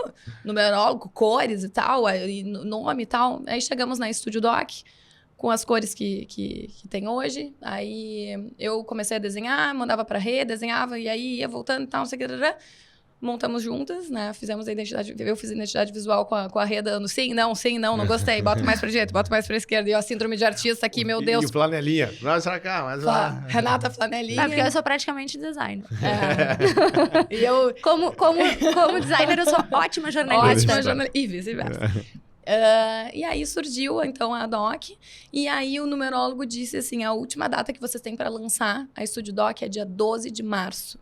numerólogo, cores e tal, nome e tal. Aí chegamos na Estúdio Doc com as cores que tem hoje. Aí eu comecei a desenhar, mandava pra Rê, desenhava, e aí ia voltando e tal, não sei o que. Montamos juntas, né? Fizemos a identidade... Eu fiz a identidade visual com a Rê, dando sim, não gostei. Bota mais pra direita, bota mais pra esquerda. E a síndrome de artista aqui, meu Deus. E o flanelinha. Vai pra cá, mas lá. Renata Flanelinha. Porque eu sou praticamente designer. E eu... Como designer, eu sou ótima jornalista. Ótima jornalista. E vice-versa. E aí surgiu, então, a Doc. E aí o numerólogo disse assim, a última data que vocês têm para lançar a Estúdio Doc é dia 12 de março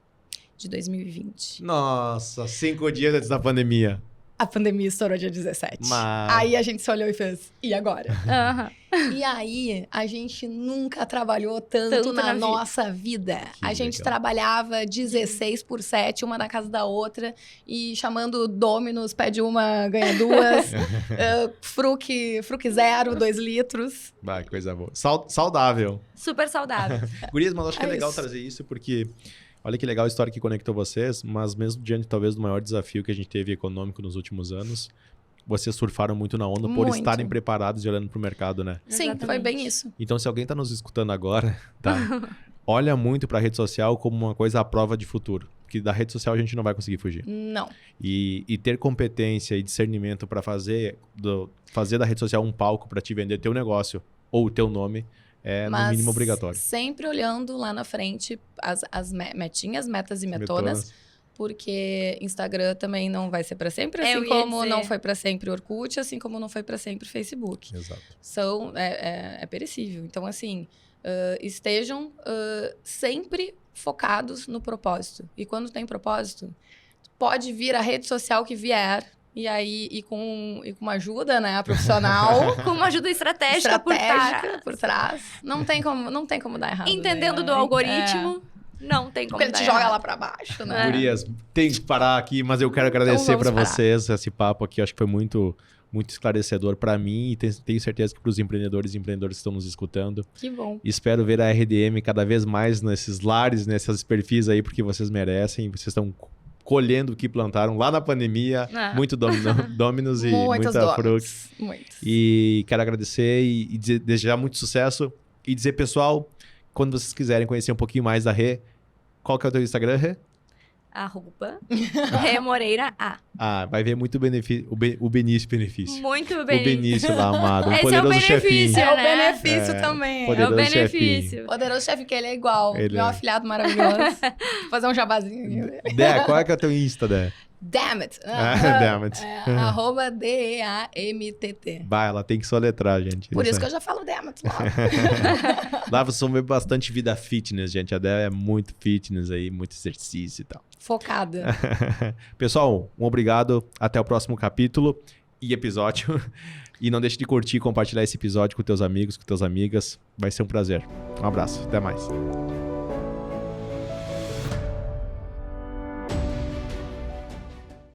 de 2020. Nossa, 5 dias antes da pandemia. A pandemia estourou dia 17. Mas... Aí a gente se olhou e fez, e agora? Uhum. E aí, a gente nunca trabalhou tanto na nossa vida. A gente trabalhava 16/7, uma na casa da outra, e chamando Domino's, pede uma, ganha duas. Fruc 0, 2 litros. Bah, que coisa boa. Saudável. Super saudável. Gurias, mas acho que é legal isso. trazer isso, porque... Olha que legal a história que conectou vocês, mas mesmo diante, talvez, do maior desafio que a gente teve econômico nos últimos anos, vocês surfaram muito na onda por Muito. estarem preparados e olhando pro mercado, né? Sim, Exatamente. foi bem isso. Então, se alguém tá nos escutando agora, tá? Olha muito pra rede social como uma coisa à prova de futuro. Que da rede social a gente não vai conseguir fugir. Não. E ter competência e discernimento pra fazer da rede social um palco pra te vender teu negócio ou o teu nome é no mínimo obrigatório. Sempre olhando lá na frente as metinhas, metas e metonas. Porque Instagram também não vai ser para sempre, assim como não foi para sempre o Orkut, assim como não foi para sempre o Facebook. Exato. É perecível. Então, assim, estejam sempre focados no propósito. E quando tem propósito, pode vir a rede social que vier, e aí, com uma ajuda, né, profissional. Com uma ajuda estratégica por trás. Não tem como dar errado. Entendendo do algoritmo. Não tem como Porque ele te joga lá pra baixo, né? Gurias, tem que parar aqui, mas eu quero agradecer para vocês esse papo aqui. Acho que foi muito, muito esclarecedor para mim e tenho certeza que para os empreendedores e empreendedoras que estão nos escutando. Que bom. Espero ver a RDM cada vez mais nesses lares, nesses perfis aí, porque vocês merecem. Vocês estão colhendo o que plantaram lá na pandemia. Muito Domino's e muita Fruc. Muitos. E quero agradecer e desejar muito sucesso. E dizer, pessoal, quando vocês quiserem conhecer um pouquinho mais da Rê, qual que é o teu Instagram, Rê? Rê Moreira A. Vai ver muito benefício, o benefício. Muito O benefício. Benício lá, amado. Um Esse poderoso é o benefício, chefinho. É o né? benefício também. Poderoso É o benefício. Poderoso chefe, que ele é igual. Ele Meu é. afilhado maravilhoso. Vou fazer um jabazinho aqui. Dé, qual é que é o teu Insta, Dé? Damn it. Damn it. @ DEAMTT. Bah, ela tem que soletrar, gente. Por isso que eu já falo damn it logo. Lá vocês vão ver bastante vida fitness, gente. A Dé é muito fitness aí, muito exercício e tal. Focada. Pessoal, um obrigado. Até o próximo capítulo e episódio. E não deixe de curtir e compartilhar esse episódio com teus amigos, com teus amigas. Vai ser um prazer. Um abraço. Até mais.